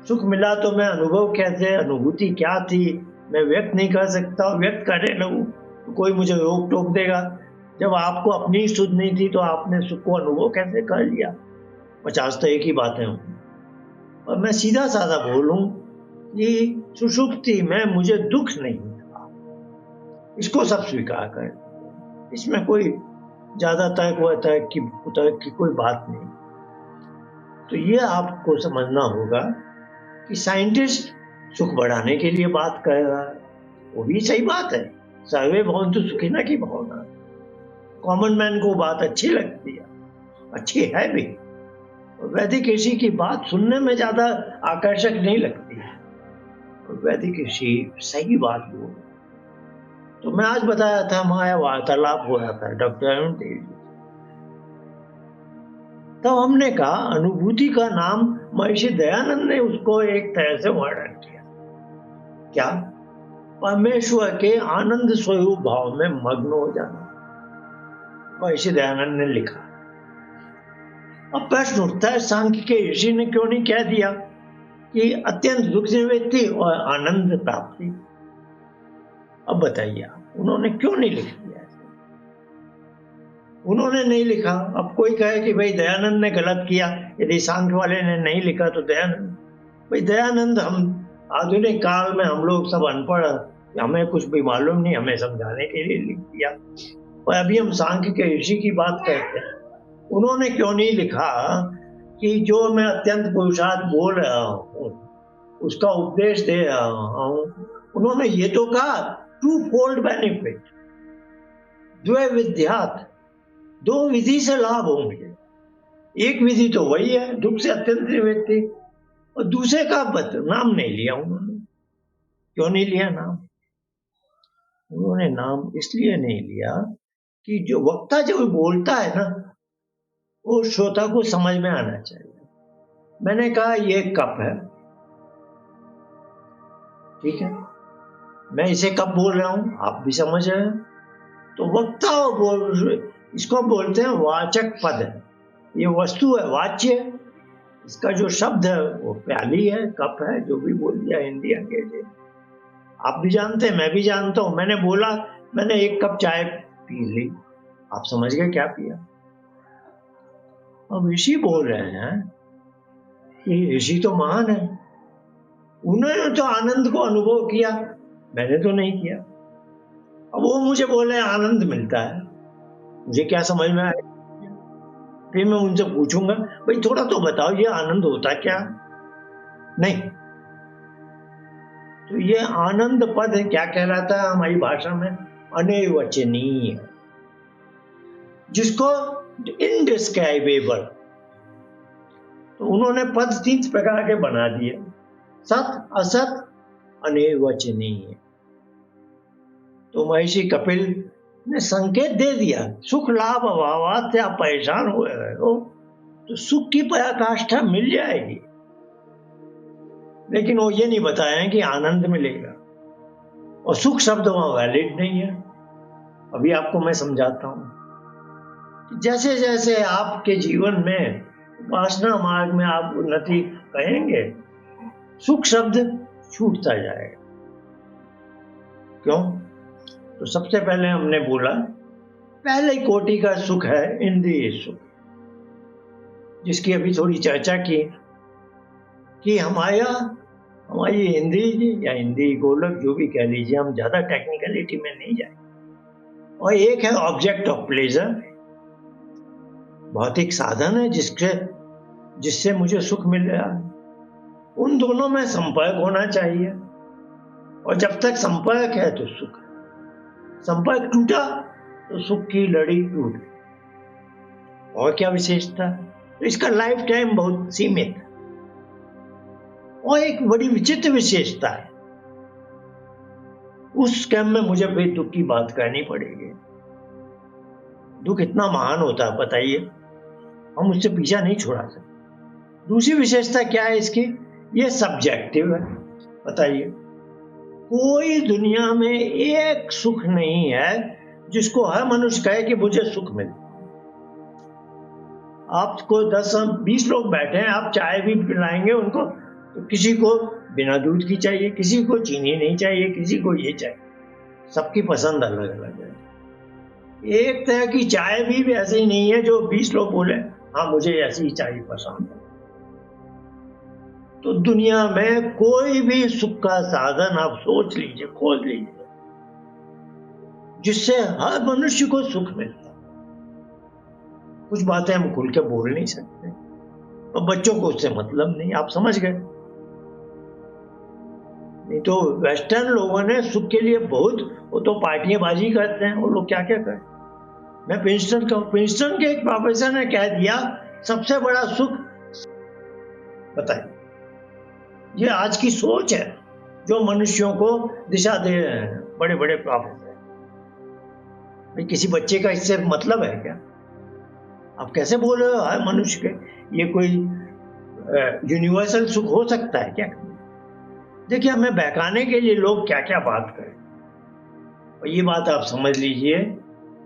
सुख मिला तो मैं अनुभव कैसे, अनुभूति क्या थी, मैं व्यक्त नहीं कर सकता। व्यक्त करने लगूं तो कोई मुझे रोक टोक देगा। जब आपको अपनी सुध नहीं थी तो आपने सुख को अनुभव कैसे कर लिया? 50 तो एक ही बातें हों। और मैं सीधा साधा बोलूं कि सुषुप्ति में मुझे दुख नहीं था, इसको सब स्वीकार करें, इसमें कोई ज्यादा तर्क की कोई बात नहीं। तो ये आपको समझना होगा कि साइंटिस्ट सुख बढ़ाने के लिए बात कर रहा है, वो भी सही बात है, सर्वे भवन्तु सुखिनः की भावना। कॉमन मैन को बात अच्छी लगती है, अच्छी है भी। वैदिक ऋषि की बात सुनने में ज्यादा आकर्षक नहीं लगती है, वैदिक ऋषि सही बात बोल। तो मैं आज बताया था, हमारा वार्तालाप हो रहा था डॉक्टर अरुण देव जी, तब हमने कहा अनुभूति का नाम महर्षि दयानंद ने उसको एक तरह से वर्णन किया, क्या? परमेश्वर के आनंद स्वरूप भाव में मग्न हो जाना, महर्षि दयानंद ने लिखा। अब प्रश्न उठता है, सांख्य के ऋषि ने क्यों नहीं कह दिया कि अत्यंत दुख निवृत्ति और आनंद प्राप्ति? अब बताइए आप, उन्होंने क्यों नहीं लिख दिया? उन्होंने नहीं लिखा। अब कोई कहे कि भाई दयानंद ने गलत किया, यदि सांख्य वाले ने नहीं लिखा तो दयानंद, भाई दयानंद, हम आधुनिक काल में हम लोग सब अनपढ़, हमें कुछ भी मालूम नहीं, हमें समझाने के लिए लिख दिया। और अभी हम सांख्य के ऋषि की बात करते हैं, उन्होंने क्यों नहीं लिखा कि जो मैं अत्यंत पुरुषार्थ बोल रहा हूँ उसका उपदेश दे रहा हूँ? उन्होंने ये तो कहा टू फोल्ड बेनिफिट, द्वैविध्यात्, दो विधि से लाभ होंगे। एक विधि तो वही है दुख से अत्यंत निवृत्ति, और दूसरे का नाम नहीं लिया उन्होंने। क्यों नहीं लिया नाम? उन्होंने नाम इसलिए नहीं लिया कि जो वक्ता जो बोलता है ना, वो श्रोता को समझ में आना चाहिए। मैंने कहा ये कप है, ठीक है, मैं इसे कप बोल रहा हूं, आप भी समझ रहे हैं, तो वक्ता इसको बोलते हैं वाचक पद है। ये वस्तु है, वाच्य, इसका जो शब्द है वो प्याली है, कप है, जो भी बोल दिया हिंदी अंग्रेजी, आप भी जानते हैं, मैं भी जानता हूं। मैंने बोला मैंने एक कप चाय पी ली, आप समझ गए क्या पिया। अब ऋषि बोल रहे हैं कि ऋषि तो महान है, उन्होंने तो आनंद को अनुभव किया, मैंने तो नहीं किया। अब वो मुझे बोले आनंद मिलता है, मुझे क्या समझ में आया? फिर मैं उनसे पूछूंगा भाई थोड़ा तो बताओ ये आनंद होता क्या? नहीं, तो ये आनंद पद क्या कहलाता है हमारी भाषा में? अनिर्वचनीय, जिसको इनडिस्क्राइबेबल। तो उन्होंने पद 3 प्रकार के बना दिए, सत असत अनिर्वचनीय। तो महर्षि कपिल ने संकेत दे दिया, सुख लाभ अभावात से आप परेशान हो रहे हो तो सुख की पराकाष्ठा मिल जाएगी, लेकिन वो ये नहीं बताया कि आनंद मिलेगा, और सुख शब्द वहां वैलिड नहीं है। अभी आपको मैं समझाता हूं। जैसे जैसे आपके जीवन में उपासना मार्ग में आप उन्नति करेंगे, सुख शब्द छूटता जाएगा। क्यों? तो सबसे पहले हमने बोला, पहले कोटि का सुख है इंद्रिय सुख, जिसकी अभी थोड़ी चर्चा की कि हमारी इंद्रिय या इंद्रिय गोलक जो भी कह लीजिए, हम ज्यादा टेक्निकलिटी में नहीं जाए। और एक है ऑब्जेक्ट ऑफ प्लेजर, भौतिक साधन है जिससे मुझे सुख मिल रहा है। उन दोनों में संपर्क होना चाहिए, और जब तक संपर्क है तो सुख है। संपर्क टूटा तो सुख की लड़ी टूट गई। और क्या विशेषता? तो इसका लाइफ टाइम बहुत सीमित है। और एक बड़ी विचित्र विशेषता है, उस क्रम में मुझे फिर दुख की बात करनी पड़ेगी। दुख इतना महान होता है, बताइए, हम उससे पीछा नहीं छुड़ा सकते। दूसरी विशेषता क्या है इसकी? ये सब्जेक्टिव है। बताइए, कोई दुनिया में एक सुख नहीं है जिसको हर मनुष्य कहे कि मुझे सुख मिले। आपको 10-20 लोग बैठे हैं, आप चाय भी पिलाएंगे उनको, तो किसी को बिना दूध की चाहिए, किसी को चीनी नहीं चाहिए, किसी को ये चाहिए। सबकी पसंद अलग अलग है। एक तरह की चाय भी ऐसी नहीं है जो 20 लोग बोले हाँ मुझे ऐसी चाय पसंद है। तो दुनिया में कोई भी सुख का साधन आप सोच लीजिए, खोज लीजिए, जिससे हर मनुष्य को सुख मिलता। कुछ बातें हम खुल के बोल नहीं सकते, और बच्चों को उससे मतलब नहीं, आप समझ गए। नहीं तो वेस्टर्न लोगों ने सुख के लिए बहुत, वो तो पार्टियां बाजी करते हैं, वो लोग क्या क्या करते। मैं प्रिंसटन के एक प्रोफेसर ने कह दिया सबसे बड़ा सुख, बताइए, ये आज की सोच है जो मनुष्यों को दिशा दे रहे हैं बड़े बड़े प्रोफेसर। भाई किसी बच्चे का इससे मतलब है क्या? आप कैसे बोल रहे हो हर मनुष्य के? ये कोई यूनिवर्सल सुख हो सकता है क्या? देखिए, हमें बहकाने के लिए लोग क्या क्या बात करें, और ये बात आप समझ लीजिए,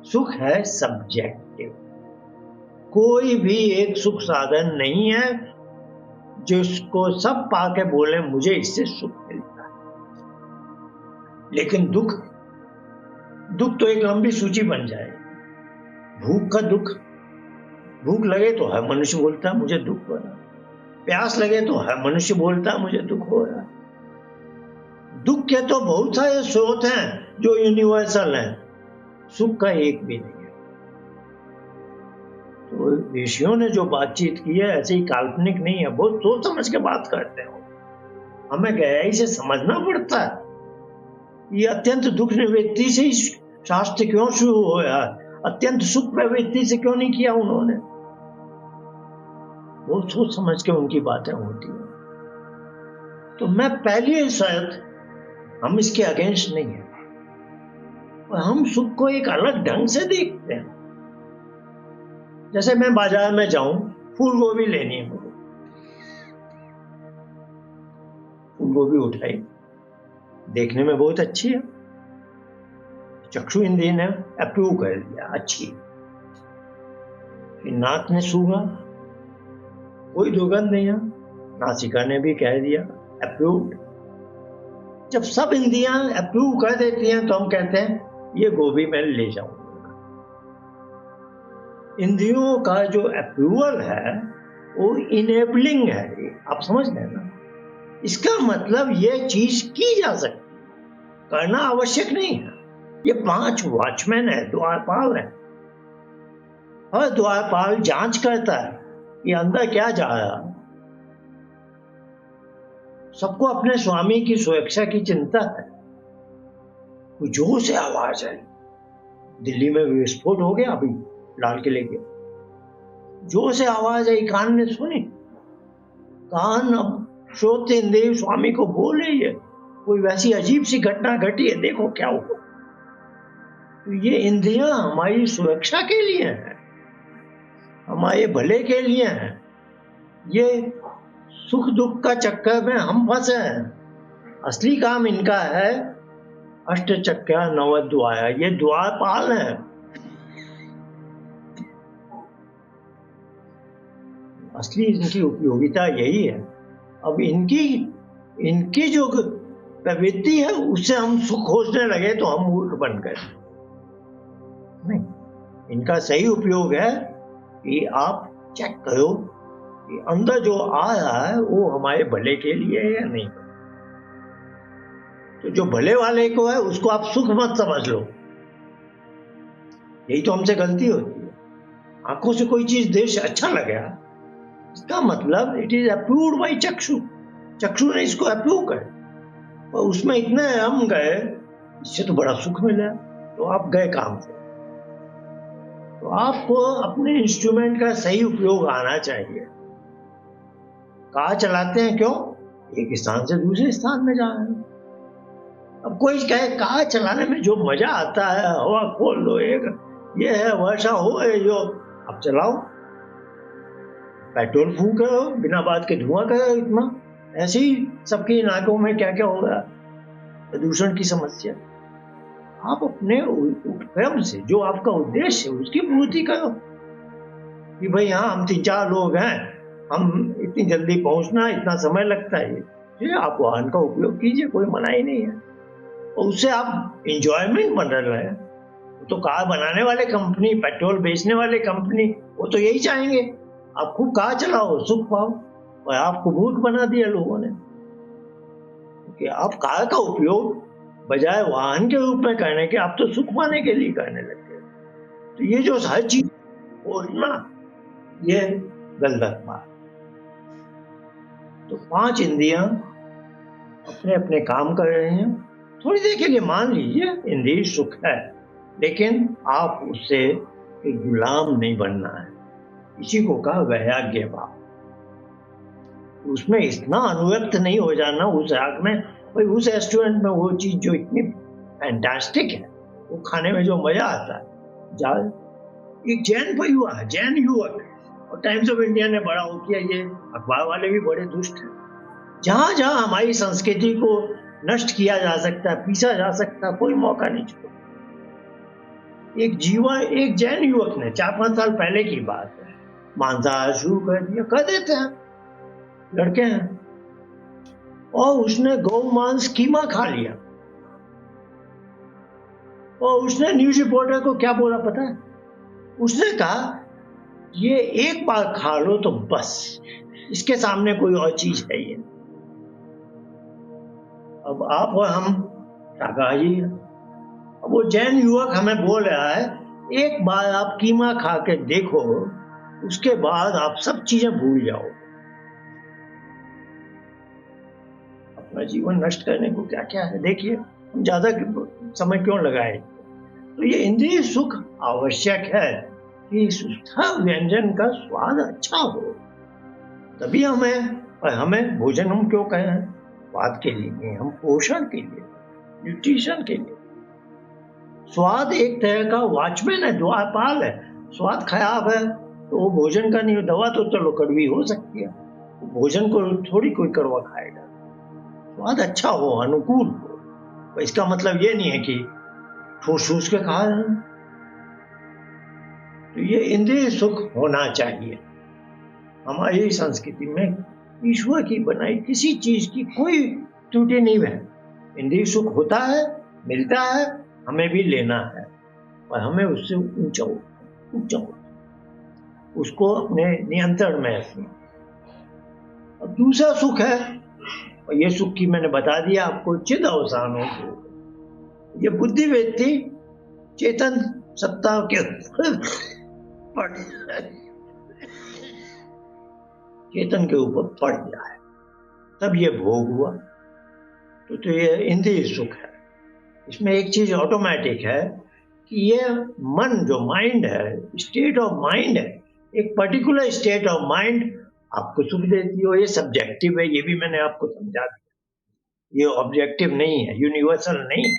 सुख है सब्जेक्टिव। कोई भी एक सुख साधन नहीं है जिसको सब पाके बोले मुझे इससे सुख मिलता है। लेकिन दुख तो एक लंबी सूची बन जाए। भूख का दुख, भूख लगे तो हर मनुष्य बोलता है मुझे दुख हो रहा। प्यास लगे तो हर मनुष्य बोलता है मुझे दुख हो रहा। दुख के तो बहुत सारे स्रोत हैं जो यूनिवर्सल हैं, सुख का एक भी नहीं है। तो ऋषियों ने जो बातचीत की है ऐसे ही काल्पनिक नहीं है, बहुत सोच समझ के बात करते हैं। हमें गहराई से समझना पड़ता है। ये अत्यंत दुख निवृत्ति से ही शास्त्र क्यों शुरू हुआ, अत्यंत सुख प्रवृत्ति से क्यों नहीं किया उन्होंने? बहुत सोच समझ के उनकी बातें होती हैं। तो मैं पहली शर्त, हम इसके अगेंस्ट नहीं है, और हम सुख को एक अलग ढंग से देखते हैं। जैसे मैं बाजार में जाऊं, फूल गोभी लेनी है मुझे, फूल गोभी उठाई, देखने में बहुत अच्छी है, चक्षु इंद्रिय ने अप्रूव कर दिया अच्छी, नाक ने सूंघा, कोई दुर्गंध नहीं है, नासिका ने भी कह दिया अप्रूव्ड। जब सब इंद्रियां अप्रूव कर देती हैं तो हम कहते हैं ये गोभी मैं ले जाऊंगा। इंद्रियों का जो अप्रूवल है वो इनेबलिंग है, आप समझ रहे हैं ना? इसका मतलब ये चीज की जा सकती, करना आवश्यक नहीं है। ये 5 वॉचमैन है, द्वारपाल है, हर द्वारपाल जांच करता है कि अंदर क्या जा रहा। सबको अपने स्वामी की सुरक्षा की चिंता है। जोर से आवाज आई, दिल्ली में विस्फोट हो गया अभी लाल किले के, जोर से आवाज आई, कान ने सुनी, कान अब श्रोत इंद्रिय स्वामी को बोले ये कोई वैसी अजीब सी घटना घटी है, देखो क्या हुआ। तो ये इंद्रियां हमारी सुरक्षा के लिए हैं, हमारे भले के लिए हैं। ये सुख दुख का चक्कर में हम फंसे हैं। असली काम इनका है अष्ट चक्र नव द्वार, ये द्वारपाल है। असली इनकी उपयोगिता यही है। अब इनकी जो प्रवृत्ति है उससे हम सुख खोजने लगे तो हम मूर्ख बन गए। नहीं, इनका सही उपयोग है कि आप चेक करो कि अंदर जो आ रहा है वो हमारे भले के लिए है या नहीं। तो जो भले वाले को है उसको आप सुख मत समझ लो। यही तो हमसे गलती होती है। आंखों से कोई चीज दृश्य अच्छा लगा, इसका मतलब इट इज अप्रूव्ड बाय चक्षु, चक्षु ने इसको अप्रूव कर, और उसमें इतने हम गए, इससे तो बड़ा सुख मिला, तो आप गए काम से। तो आपको अपने इंस्ट्रूमेंट का सही उपयोग आना चाहिए। कार चलाते हैं क्यों? एक स्थान से दूसरे स्थान में जा रहे हैं। अब कोई कहे कार चलाने में जो मजा आता है, हवा खोल लो, एक ये है वर्षा हो जो अब चलाओ, पेट्रोल फूक रहे हो, बिना बात के धुआं कर रहे हो इतना। ऐसे ही सबकी नाकों में क्या क्या हो रहा है, प्रदूषण की समस्या। आप अपने उपक्रम से जो आपका उद्देश्य है उसकी पूर्ति करो कि भाई हाँ हम 3-4 लोग हैं, हम इतनी जल्दी पहुंचना, इतना समय लगता है, ये आप वाहन का उपयोग कीजिए, कोई मनाही नहीं है। और उससे आप इंजॉयमेंट बन रहे हैं। तो कार बनाने वाले कंपनी, पेट्रोल बेचने वाले कंपनी, वो तो यही चाहेंगे आप खूब कार चलाओ, सुख पाओ, और आपको मूर्ख बना दिया लोगों ने कि आप कार का उपयोग बजाय वाहन के रूप में करने के आप तो सुख पाने के लिए करने लगे। तो ये जो हर चीज बोलना, ये गलत बात। तो 5 इंद्रियां अपने अपने काम कर रहे हैं। थोड़ी देर के लिए मान लीजिए इंद्रिय सुख है, लेकिन आप उससे एक गुलाम नहीं बनना है। इसी को कहा वैराग्य भाव। उसमें इतना अनुरक्त नहीं हो जाना उस राग में, भाई उस रेस्टोरेंट में वो चीज जो इतनी फैंटास्टिक है, वो खाने में जो मजा आता है। जाए एक जैन परिवार है, जैन युवक, और टाइम्स ऑफ इंडिया ने बड़ा हो किया, ये अखबार वाले भी बड़े दुष्ट हैं। जहां जहां हमारी संस्कृति को नष्ट किया जा सकता है, पीसा जा सकता है, कोई मौका नहीं छोड़ा। एक जैन युवक ने 4-5 साल पहले की बात है, मांसाहार शुरू कर दिया, कर देते हैं लड़के हैं, और उसने गौ मांस कीमा खा लिया। और उसने न्यूज रिपोर्टर को क्या बोला पता है? उसने कहा ये एक बार खा लो तो बस, इसके सामने कोई और चीज है ये। अब आप और हम शाकाहारी हैं। अब वो जैन युवक हमें बोल रहा है एक बार आप कीमा खा के देखो, उसके बाद आप सब चीजें भूल जाओ। अपना जीवन नष्ट करने को क्या क्या है, देखिए हम ज्यादा समय क्यों लगाए। तो ये इंद्रिय सुख आवश्यक है कि हर व्यंजन का स्वाद अच्छा हो, तभी हमें भोजन हम क्यों कहे हैं? स्वाद के लिए, हम पोषण के लिए, न्यूट्रिशन के लिए। स्वाद एक तरह का वॉचमैन है, द्वारपाल है। स्वाद खराब है तो वो भोजन का नहीं, दवा तो चलो कड़वी हो सकती है, भोजन को थोड़ी कोई कड़वा खाएगा। स्वाद अच्छा हो, अनुकूल हो, तो इसका मतलब ये नहीं है कि ठूस ठूस के खा रहे हैं। तो ये इंद्रिय सुख होना चाहिए। हमारी संस्कृति में ईश्वर की बनाई किसी चीज की कोई त्रुटि नहीं है। इंद्रिय सुख होता है, मिलता है, हमें भी लेना है, और हमें उससे ऊंचा उसको अपने नियंत्रण में रखना। अब दूसरा सुख है, और ये सुख की मैंने बता दिया आपको, चिद अवसानों को। ये बुद्धि व्यक्ति चेतन सत्ता के चेतन के ऊपर पड़ जाए, तब ये भोग हुआ। तो ये इंद्रिय सुख है। इसमें एक चीज ऑटोमेटिक है कि ये मन जो माइंड है, स्टेट ऑफ माइंड है, एक पर्टिकुलर स्टेट ऑफ माइंड आपको सुख देती हो, ये सब्जेक्टिव है, ये भी मैंने आपको समझा दिया, ये ऑब्जेक्टिव नहीं है, यूनिवर्सल नहीं।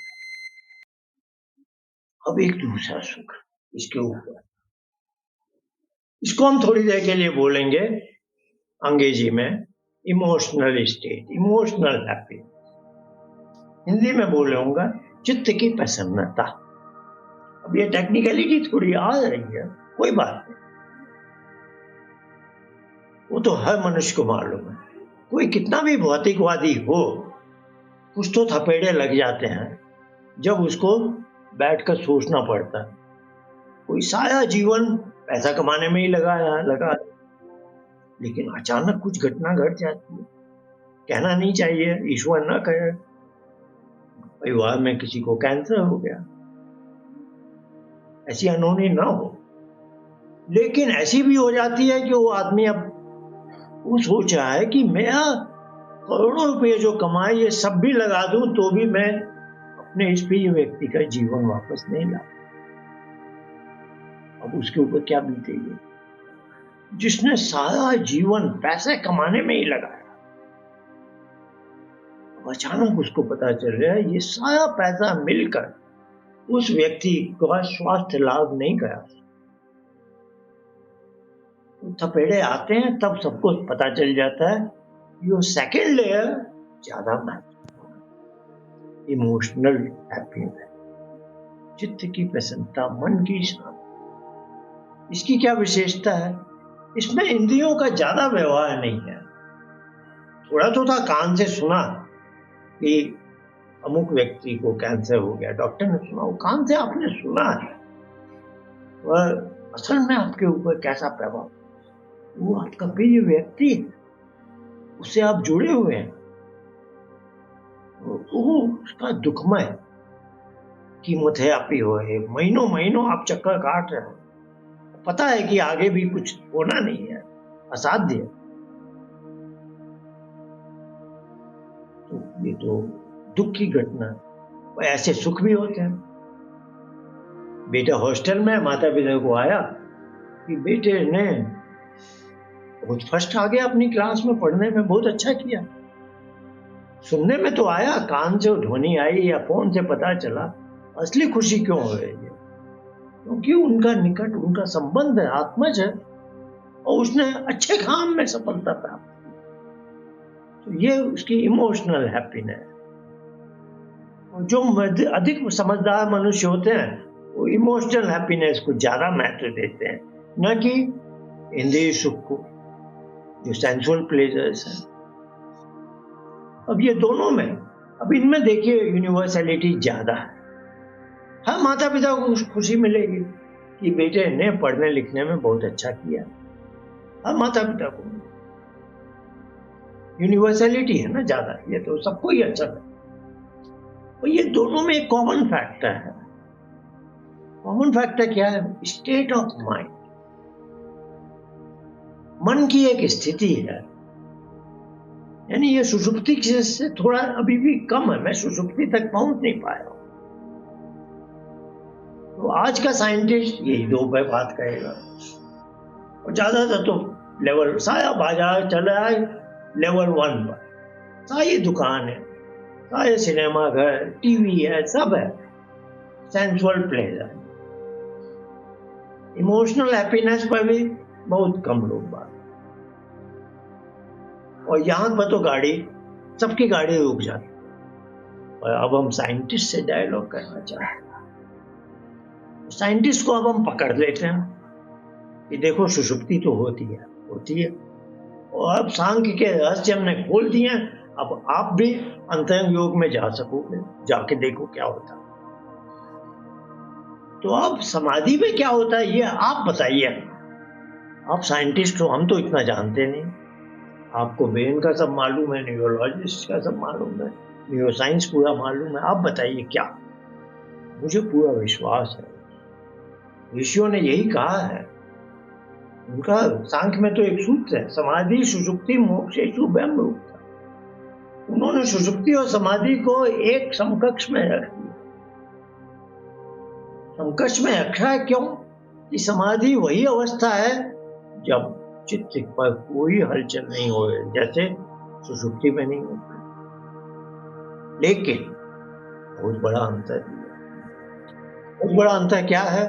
अब एक दूसरा सुख इसके ऊपर, इसको हम थोड़ी देर के लिए बोलेंगे अंग्रेजी में emotional state, emotional happiness. Hindi में बोलूंगा चित्त की प्रसन्नता। अब ये टेक्निकलिटी थोड़ी आ रही है, कोई बात नहीं, वो तो हर मनुष्य को मालूम है। कोई कितना भी भौतिकवादी हो, कुछ तो थपेड़े लग जाते हैं जब उसको बैठकर सोचना पड़ता है। कोई सारा जीवन पैसा कमाने में ही लगा, लेकिन अचानक कुछ घटना घट जाती है, कहना नहीं चाहिए, ईश्वर न करे, परिवार में किसी को कैंसर हो गया, ऐसी अनहोनी ना हो, लेकिन ऐसी भी हो जाती है कि वो आदमी अब वो सोच रहा है कि मेरा करोड़ों रुपए जो कमाए ये सब भी लगा दूं तो भी मैं अपने इस प्रिय व्यक्ति का जीवन वापस नहीं ला। अब उसके ऊपर क्या बीतेगी, जिसने सारा जीवन पैसे कमाने में ही लगाया, अब अचानक उसको पता चल रहा है ये सारा पैसा मिलकर उस व्यक्ति का स्वास्थ्य लाभ नहीं करा। थपेड़े आते हैं तब सबको पता चल जाता है यो सेकेंड लेयर ज्यादा महत्वपूर्ण, इमोशनल हैप्पीनेस, चित्त की प्रसन्नता, मन की शांति। इसकी क्या विशेषता है, इसमें इंद्रियों का ज्यादा व्यवहार नहीं है। थोड़ा तो था, कान से सुना कि अमुक व्यक्ति को कैंसर हो गया, डॉक्टर ने सुना, वो कान से आपने सुना है, वह असल में आपके ऊपर कैसा प्रभाव, वो आपका प्रिय व्यक्ति, उससे आप जुड़े हुए हैं, वो उसका दुखमय कीमोथेरेपी हो रही है, महीनों महीनों आप चक्कर काट रहे हो, पता है कि आगे भी कुछ होना नहीं है, असाध्य है। तो ये तो दुख की घटना, और ऐसे सुख भी होते हैं। बेटा हॉस्टल में, माता पिता को आया कि बेटे ने बहुत फर्स्ट आ गया अपनी क्लास में, पढ़ने में बहुत अच्छा किया, सुनने में तो आया, कान से ध्वनि आई या फोन से पता चला, असली खुशी क्यों हो रही है, क्योंकि उनका निकट, उनका संबंध है, आत्मज है, और उसने अच्छे काम में सफलता प्राप्त की, तो ये उसकी इमोशनल हैप्पीनेस। जो अधिक समझदार मनुष्य होते हैं वो इमोशनल हैप्पीनेस को ज्यादा महत्व देते हैं, न कि इंद्रिय सुख को, जो सेंसुअल प्लेजर्स हैं। अब ये दोनों में, अब इनमें देखिए यूनिवर्सलिटी ज्यादा है। हर माता पिता को खुशी मिलेगी कि बेटे ने पढ़ने लिखने में बहुत अच्छा किया, हर माता पिता को यूनिवर्सलिटी है ना ज्यादा, ये तो सबको ही अच्छा है। और ये दोनों में एक कॉमन फैक्टर है। कॉमन फैक्टर क्या है, स्टेट ऑफ माइंड, मन की एक स्थिति है, यानी ये सुषुप्ति से थोड़ा अभी भी कम है, मैं सुषुप्ति तक पहुंच नहीं पाया। तो आज का साइंटिस्ट यही दो पे बात करेगा, और ज्यादातर तो लेवल, सारा बाजार चल रहा है लेवल 1 पर, सारी दुकान है, सारे सिनेमा घर, टीवी है, सब है, सेंसुअल प्लेजर। इमोशनल हैप्पीनेस पर भी बहुत कम लोग बात, और यहां पर तो गाड़ी, सबकी गाड़ी रुक जाती। और अब हम साइंटिस्ट से डायलॉग करना चाहते हैं, साइंटिस्ट को अब हम पकड़ लेते हैं कि देखो सुषुप्ति तो होती है, और अब सांख्य के रहस्य हमने खोल दिए, अब आप भी अंतरंग योग में जा सकोगे, जाके देखो क्या होता है। तो अब समाधि में क्या होता है ये आप बताइए, आप साइंटिस्ट हो, हम तो इतना जानते नहीं, आपको ब्रेन का सब मालूम है, न्यूरोलॉजिस्ट का सब मालूम है, न्यूरोसाइंस पूरा मालूम है, आप बताइए क्या। मुझे पूरा विश्वास है, ऋषियों ने यही कहा है, उनका सांख्य में तो एक सूत्र है, समाधि सुषुप्ति मोक्षेषु ब्रह्मरूपता। उन्होंने सुषुप्ति और समाधि को एक समकक्ष में रख दिया। समकक्ष में रखा है क्यों, कि समाधि वही अवस्था है जब चित्त पर कोई हलचल नहीं हो, जैसे सुषुप्ति में नहीं होता। लेकिन बहुत बड़ा अंतर है। बहुत बड़ा अंतर क्या है?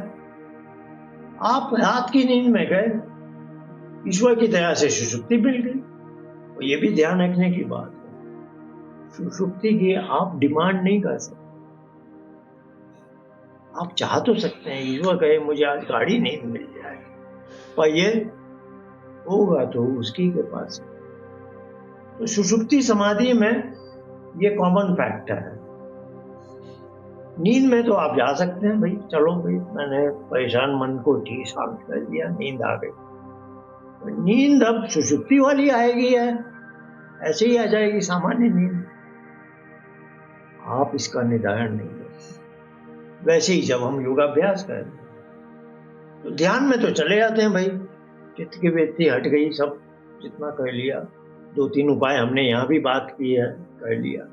आप रात की नींद में गए, ईश्वर की दया से सुषुप्ति मिल गई। और ये भी ध्यान रखने की बात है, सुषुप्ति की आप डिमांड नहीं कर सकते। आप चाह तो सकते हैं, ईश्वर कहे मुझे आज गाड़ी नहीं मिल जाए, पर ये होगा तो उसकी के पास। तो सुषुप्ति समाधि में ये कॉमन फैक्टर है। नींद में तो आप जा सकते हैं, भाई चलो भाई मैंने परेशान मन को ठीक शांत कर दिया, नींद आ गई। नींद अब सुषुप्ति वाली आएगी है, ऐसे ही आ जाएगी सामान्य नींद, आप इसका निर्धारण नहीं कर। वैसे ही जब हम योगाभ्यास करें तो ध्यान में तो चले जाते हैं भाई, चित्त की वृत्ति हट गई, सब जितना कर लिया। 2-3 उपाय हमने यहाँ भी बात की है, कर लिया,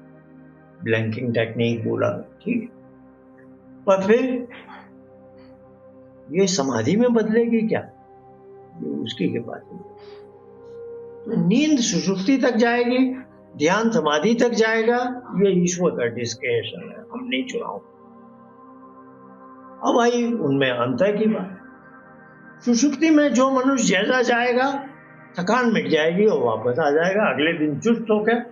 ब्लैंकिंग टेक्निक बोला, ठीक। पर फिर ये समाधि में बदलेगी क्या? ये उसकी के पास है। तो नींद सुषुप्ति तक जाएगी, ध्यान समाधि तक जाएगा, ये ईश्वर का डिस्क्रिप्शन है, हम नहीं चुनाव। अब आई उनमें अंतर की बात। सुषुप्ति में जो मनुष्य जैसा जाएगा, थकान मिट जाएगी और वापस आ जाएगा अगले दिन चुस्त होकर,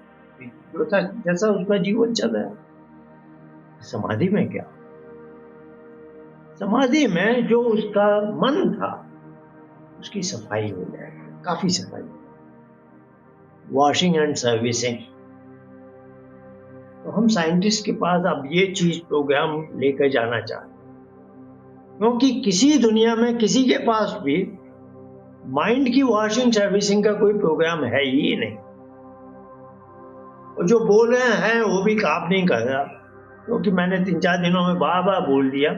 जैसा उसका जीवन चल रहा है। समाधि में क्या? समाधि में जो उसका मन था उसकी सफाई हो जाएगी, काफी सफाई, वॉशिंग एंड सर्विसिंग। तो हम साइंटिस्ट के पास अब ये चीज प्रोग्राम लेकर जाना चाहते हैं, क्योंकि किसी दुनिया में किसी के पास भी माइंड की वॉशिंग सर्विसिंग का कोई प्रोग्राम है ही नहीं। और जो बोल रहे हैं वो भी काम नहीं कर रहा, क्योंकि मैंने 3-4 दिनों में बार बार बोल दिया,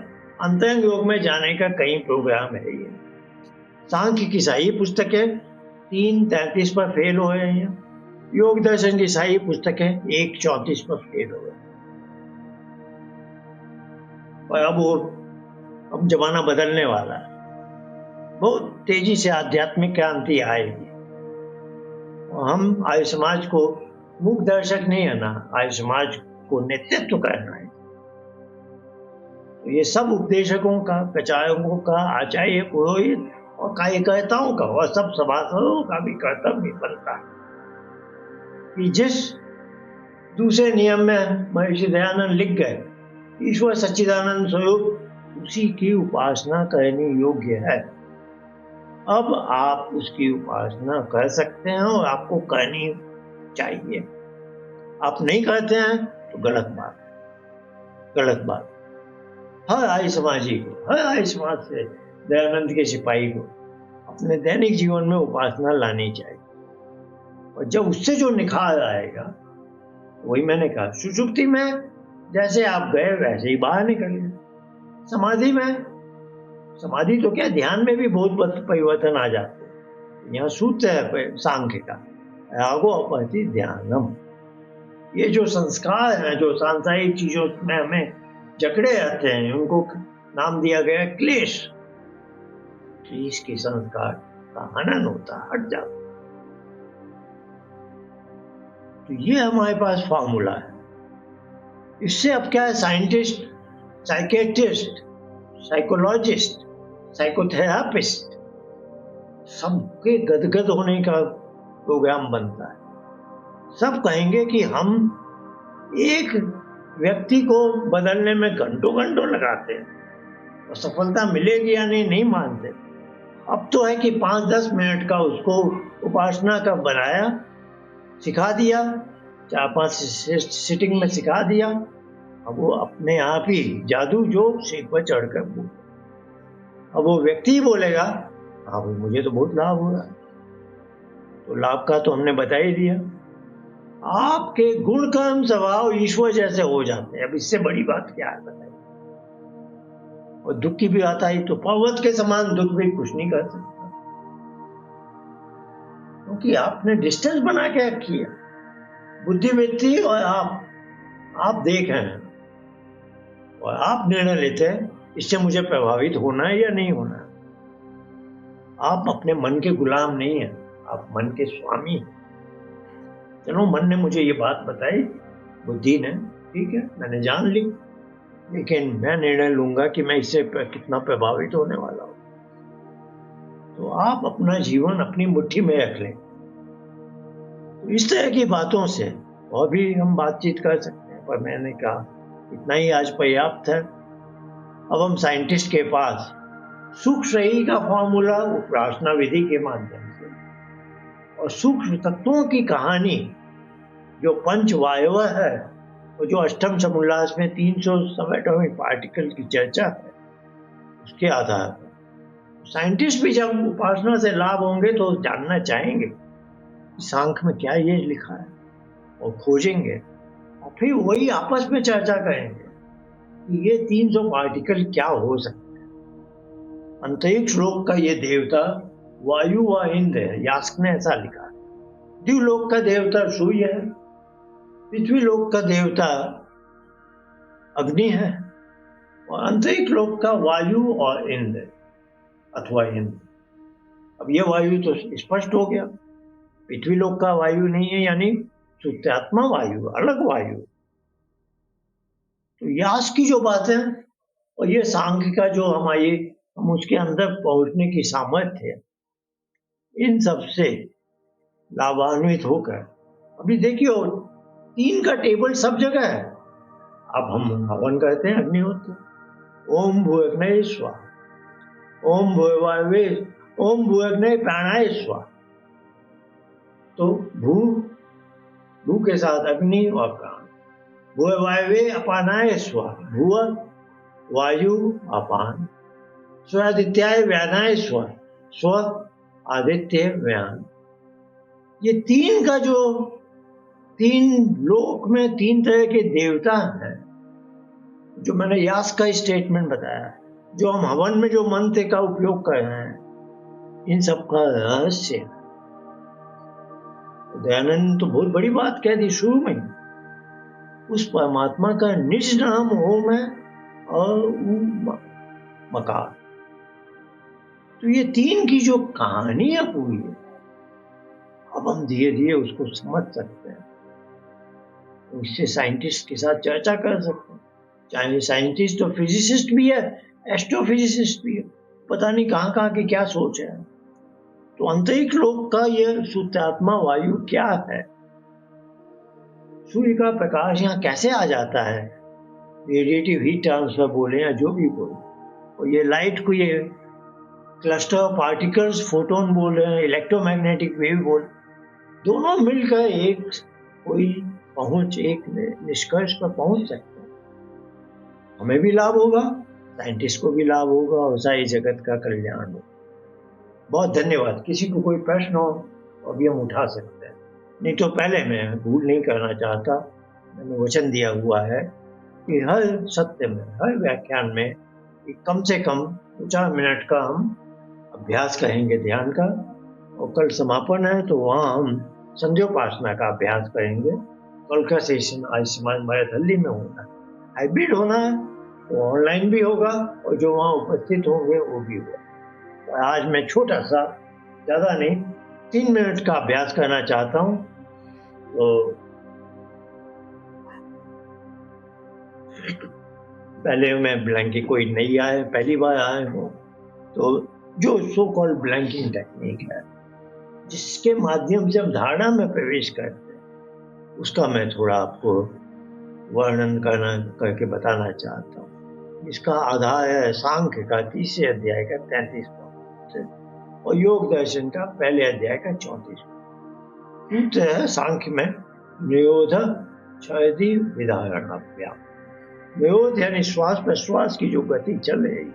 अंतरंग योग में जाने का कहीं प्रोग्राम है ही नहीं। सांख्य की सारी पुस्तकें 3:33 पर फेल हो रहे हैं, योग दर्शन की सारी पुस्तकें 1:34 पर फेल हो रहे हैं। और अब जमाना बदलने वाला है, बहुत तेजी से आध्यात्मिक क्रांति आएगी। हम आर्य समाज को मुख दर्शक नहीं है ना, आर्य समाज को नेतृत्व करना है। तो ये सब उपदेशकों का, प्रचारकों का, आचार्य, पुरोहित और कार्यकर्ताओं का और सब सभासदों का भी कर्तव्य बनता है कि जिस दूसरे नियम में महर्षि दयानंद लिख गए, ईश्वर सच्चिदानंद स्वरूप उसी की उपासना करनी योग्य है। अब आप उसकी उपासना कर सकते हैं और आपको करनी चाहिए। आप नहीं करते हैं तो गलत बात। हर आर्य समाजी को, हर आर्य समाज से दयानंद के सिपाही को अपने दैनिक जीवन में उपासना लानी चाहिए। और जब उससे जो निखार आएगा, वही मैंने कहा, सुषुप्ति में जैसे आप गए वैसे ही बाहर निकले। समाधि तो क्या, ध्यान में भी बहुत परिवर्तन आ जाते हैं। यहाँ सूत्र है सांख्य का, रागो अपहति ध्यानम। ये जो संस्कार है, जो सांसारिक चीजों में हमें जकड़े रहते हैं, उनको नाम दिया गया क्लेश। क्लेश के संस्कार का हनन होता, हट जाता। तो ये हमारे पास फॉर्मूला है। इससे अब क्या है, साइंटिस्ट, साइकेट्रिस्ट, साइकोलॉजिस्ट, साइकोथेरापिस्ट सबके गदगद होने का प्रोग्राम बनता है। सब कहेंगे कि हम एक व्यक्ति को बदलने में घंटों लगाते हैं और सफलता मिलेगी या नहीं मानते। अब तो है कि 5-10 मिनट का उसको उपासना का बनाया, सिखा दिया, 4-5 सिटिंग में सिखा दिया। अब वो अपने आप ही जादू जो सीट पर चढ़कर बोले। अब वो व्यक्ति बोलेगा, हाँ भाई मुझे तो बहुत लाभ हो रहा है। तो लाभ का तो हमने बता ही दिया। आपके गुण कर्म स्वभाव ईश्वर जैसे हो जाते हैं। अब इससे बड़ी बात क्या है बताइए। और दुख की भी आता है तो पर्वत के समान दुख भी कुछ नहीं कर सकता, क्योंकि आपने डिस्टेंस बना के रखी है। बुद्धिवृत्ति और आप देख रहे हैं और आप निर्णय लेते हैं इससे मुझे प्रभावित होना है या नहीं होना है। आप अपने मन के गुलाम नहीं हैं, आप मन के स्वामी हैं। चलो, मन ने मुझे ये बात बताई, बुद्धि ने, ठीक है, मैंने जान ली, लेकिन मैं निर्णय लूंगा कि मैं इससे कितना प्रभावित होने वाला हूं। तो आप अपना जीवन अपनी मुट्ठी में रख लें। तो इस तरह की बातों से और भी हम बातचीत कर सकते हैं, पर मैंने कहा इतना ही आज पर्याप्त है। अब हम साइंटिस्ट के पास सूक्ष्म रही का फॉर्मूला उपासना विधि के माध्यम से और सूक्ष्म तत्वों की कहानी जो पंच वायव है और जो अष्टम समुल्लास में 300 सब एटॉमिक पार्टिकल की चर्चा है, उसके आधार पर साइंटिस्ट भी जब उपासना से लाभ होंगे तो जानना चाहेंगे कि सांख्य में क्या ये लिखा है, और खोजेंगे और फिर वही आपस में चर्चा करेंगे कि ये 300 पार्टिकल क्या हो सकते हैं। अंतरिक्ष लोक का ये देवता वायु व इंद्र है, यास्क ने ऐसा लिखा। द्यूलोक का देवता सूर्य है, पृथ्वी लोक का देवता अग्नि है, और अंतरिक्ष लोक का वायु और इंद्र अथवा इंद्र। अब ये वायु तो स्पष्ट हो गया, पृथ्वी लोक का वायु नहीं है, यानी शुद्धात्मा वायु, अलग वायु। तो यास की जो बात है और ये सांख्य का जो हम उसके अंदर पहुंचने की सामर्थ्य है, इन सब से लाभान्वित होकर अभी देखियो 3 का टेबल सब जगह है। अब हम हवन करते हैं अग्निहोत्र, ओम भूअग्नये स्वाहा, ओम भूर्भुवः, ओम भूअग्नये प्राणाय स्वाहा। तो भू के साथ अग्नि और प्राण, भूर्भुवः अपानाय स्वाहा, भूअ वायु अपान, स्वादित्याय व्यानाय स्वाहा, स्व आदित्य व्यान। ये 3 का जो 3 लोक में 3 तरह के देवता हैं, जो मैंने यास का स्टेटमेंट बताया, जो हम हवन में जो मंत्र का उपयोग कर रहे हैं, इन सब का रहस्य। दयानंद तो बहुत बड़ी बात कह दी शुरू में। उस परमात्मा का निज नाम ओम है और मकार। तो ये 3 की जो कहानी है पूरी है, अब हम धीरे धीरे उसको समझ सकते हैं, उससे साइंटिस्ट के साथ चर्चा कर सकते हैं। चाहे साइंटिस्ट तो फिजिसिस्ट भी है, एस्ट्रोफिजिसिस्ट भी है, पता नहीं कहाँ कहाँ की क्या सोच है। तो अंतरिक्ष लोक का यह शुद्धात्मा वायु क्या है, सूर्य का प्रकाश यहाँ कैसे आ जाता है, रेडिएटिव हीट ट्रांसफर बोले या जो भी बोले, और ये लाइट को ये क्लस्टर ऑफ पार्टिकल्स फोटोन बोल रहे हैं, इलेक्ट्रोमैग्नेटिक वेव बोल, दोनों मिलकर एक निष्कर्ष पर पहुंच सकते हैं। हमें भी लाभ होगा, साइंटिस्ट को भी लाभ होगा, और सारी जगत का कल्याण होगा। बहुत धन्यवाद। किसी को कोई प्रश्न हो तो अभी हम उठा सकते हैं, नहीं तो पहले मैं भूल नहीं करना चाहता, मैंने वचन दिया हुआ है कि हर सत्य में, हर व्याख्यान में कम से कम 2-4 मिनट का हम अभ्यास करेंगे ध्यान का, और कल समापन है तो वहाँ हम संध्योपासना का अभ्यास करेंगे। कल का सेशन आयुष्मान भारत दिल्ली में होना है, हाइब्रिड होना है, तो ऑनलाइन भी होगा और जो वहाँ उपस्थित होंगे वो भी होगा। तो आज मैं छोटा सा, ज़्यादा नहीं, 3 मिनट का अभ्यास करना चाहता हूँ। तो पहले मैं ब्लैंकिंग, कोई नहीं आए, पहली बार आए हो, तो जो सो कॉल्ड ब्लैंकिंग टेक्निक है, जिसके माध्यम से हम धारणा में प्रवेश करते हैं, उसका मैं थोड़ा आपको वर्णन करके बताना चाहता हूँ। इसका आधार है सांख्य का 3 अध्याय का 33वां और योग दर्शन का 1 अध्याय का 34वां सूत्र है। सांख्य में निरोध क्षयति विधारण अभ्याम, निरोध यानी श्वास प्रश्वास की जो गति चल रही है,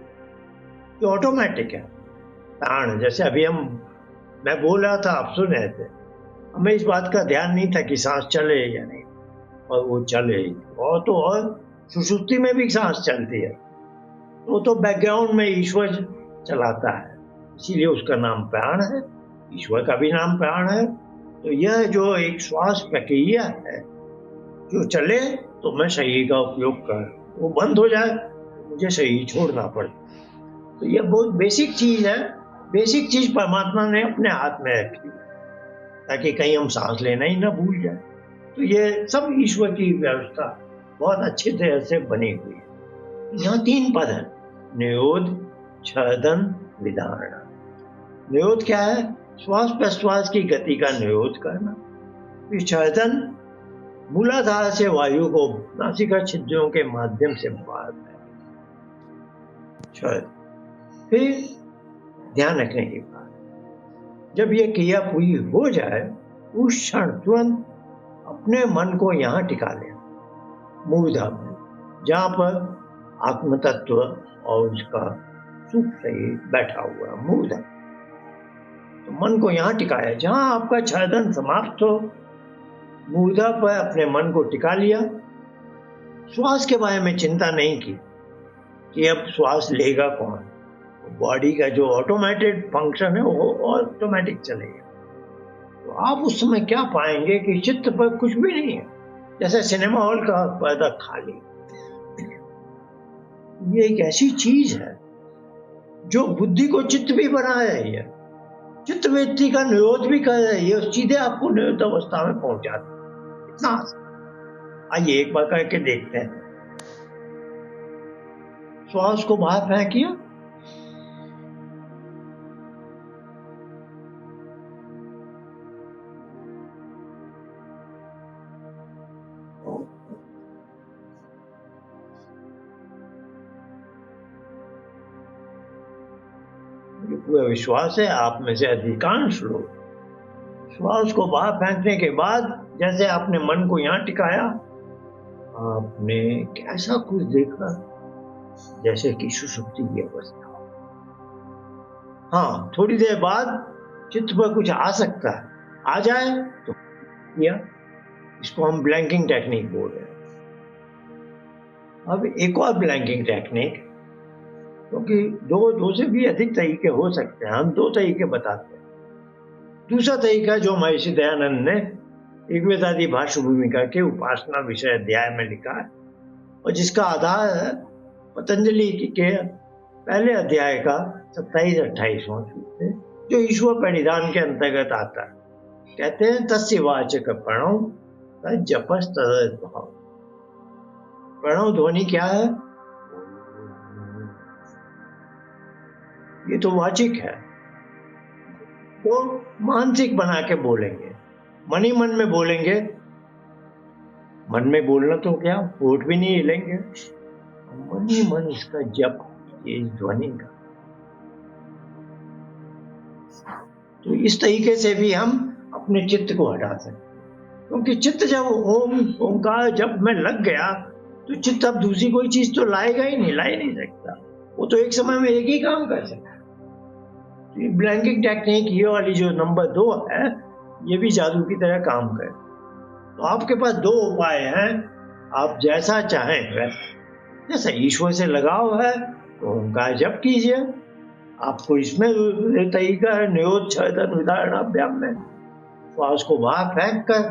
जो ऑटोमेटिक है, प्राण, जैसे अभी मैं बोल रहा था, आप सुन रहे थे, हमें इस बात का ध्यान नहीं था कि सांस चले या नहीं, और वो चल रही थी। और सुषुप्ति में भी सांस चलती है, तो बैकग्राउंड में ईश्वर चलाता है, इसीलिए उसका नाम प्राण है, ईश्वर का भी नाम प्राण है। तो यह जो एक श्वास प्रक्रिया है जो चले तो मैं शरीर का उपयोग कर, वो बंद हो जाए तो मुझे शरीर छोड़ना पड़े। तो यह बहुत बेसिक चीज है बेसिक चीज परमात्मा ने अपने हाथ में रखी ताकि कहीं हम सांस लेना ही ना भूल जाए। तो ये सब ईश्वर की व्यवस्था बहुत अच्छी तरह से बनी हुई है। यहाँ 3 पद है, निरोध, छदन, विधारणा। निरोध क्या है? श्वास प्रश्वास की गति का निरोध करना। फिर छदन, मूलाधार से वायु को नासिका छिद्रों के माध्यम से बाहर फेंकना। फिर ध्यान रखने की बात, जब ये क्रिया पूरी हो जाए उस क्षण तुरंत अपने मन को यहाँ टिका लें, मूर्धा में, जहाँ पर आत्म तत्व और उसका सुख शरीर बैठा हुआ है, मूर्धा। तो मन को यहाँ टिकाया, जहाँ आपका छदन समाप्त हो, मूर्धा पर अपने मन को टिका लिया। श्वास के बारे में चिंता नहीं की कि अब श्वास लेगा कौन, बॉडी का जो ऑटोमेटेड फंक्शन है वो ऑटोमेटिक चलेगा। तो आप उस समय क्या पाएंगे कि चित्त पर कुछ भी नहीं है, जैसे सिनेमा हॉल का पर्दा खाली। ये एक ऐसी चीज है जो बुद्धि को चित्त भी बना रही है, चित्त वृत्ति का निरोध भी कर रही है, सीधे आपको निरोध अवस्था में पहुंचाती है। इतना आइए एक बार करके देखते हैं। श्वास को बाहर फेंकिए, पूरा विश्वास है आप में से अधिकांश लोग श्वास को बाहर फेंकने के बाद जैसे आपने मन को यहाँ टिकाया, आपने कैसा कुछ देखा जैसे कि सुषुप्ति की अवस्था। हाँ, थोड़ी देर बाद चित्त पर कुछ आ सकता है, आ जाए तो किया, इसको हम ब्लैंकिंग टेक्निक बोल रहे हैं। अब एक और ब्लैंकिंग टेक्निक, क्योंकि दो से भी अधिक तरीके हो सकते हैं, हम 2 तरीके बताते हैं। दूसरा तरीका जो महर्षि दयानंद ने ऋग्वेदादि भाष्य भूमिका के उपासना विषय अध्याय में लिखा है और जिसका आधार है पतंजलि के पहले अध्याय का 27-28वां सूत्र, जो ईश्वर परिधान के अंतर्गत आता है। कहते हैं तस्य वाचक प्रणव तज्जपस् तद्भाव। प्रणव ध्वनि क्या है? ये तो वाचिक है, तो मानसिक बना के बोलेंगे, मन ही मन में बोलेंगे। मन में बोलना तो क्या, होठ भी नहीं हिलेंगे, मन ही मन इसका जप, ये ध्वनि का। तो इस तरीके से भी हम अपने चित्त को हटा सकते हैं, क्योंकि चित्त जब ओंकार जप में लग गया तो चित्त अब दूसरी कोई चीज तो लाएगा ही नहीं, ला ही नहीं सकता। वो तो एक समय में एक ही काम कर सकता है। तो ब्लैंकिंग टेक्निक ये वाली जो नंबर 2 है, ये भी जादू की तरह काम करे। तो आपके पास 2 उपाय हैं, आप जैसा चाहें वैसा। जैसे ईश्वर से लगाव है तो उनका जप कीजिए, आपको इसमें तरीका है निरोध छदन विधारणा अभ्याम में श्वास को बाहर फेंक कर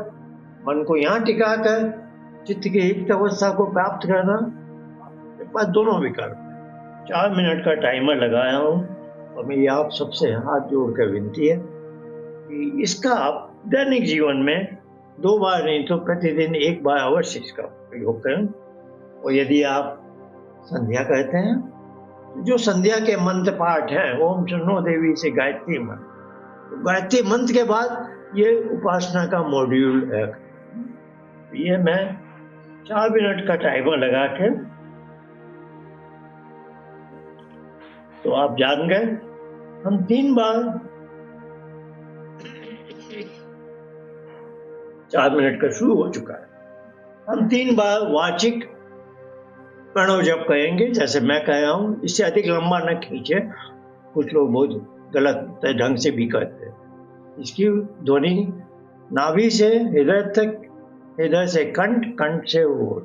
मन को यहाँ टिका कर चित्त की एक अवस्था को प्राप्त करना। आपके पास दोनों विकल्प। 4 मिनट का टाइमर लगाया हूँ और मेरी आप सबसे हाथ जोड़कर विनती है कि इसका आप दैनिक जीवन में 2 बार नहीं तो प्रतिदिन 1 बार अवश्य इसका प्रयोग करें। और यदि आप संध्या करते हैं तो जो संध्या के मंत्र पाठ है, ओम शन्नो देवी से गायत्री मंत्र, तो गायत्री मंत्र के बाद ये उपासना का मॉड्यूल है। ये मैं 4 मिनट का टाइमर लगा के, तो आप जान गए हम 3 बार 4 मिनट का शुरू हो चुका है, हम 3 बार वाचिक प्रणव जप कहेंगे जैसे मैं कह रहा हूँ। इससे अधिक लंबा न खींचे, कुछ लोग बहुत गलत ढंग से भी करते हैं। इसकी ध्वनि नाभि से हृदय तक, हृदय से कंठ, कंठ से ओठ,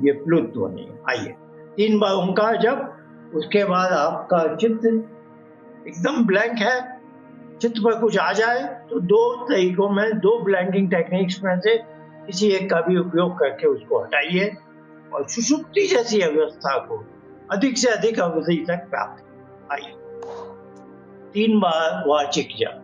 ये प्लुत ध्वनि। आइए 3 बार ओंकार जप, उसके बाद आपका चित्त एकदम ब्लैंक है, चित्त पर कुछ आ जाए तो 2 तरीकों में, 2 ब्लैंकिंग टेक्निक्स में से किसी एक का भी उपयोग करके उसको हटाइए और सुषुप्ति जैसी अवस्था को अधिक से अधिक अवधि तक प्राप्त आइए। 3 बार वाचिक जप।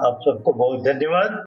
आप सबको बहुत धन्यवाद।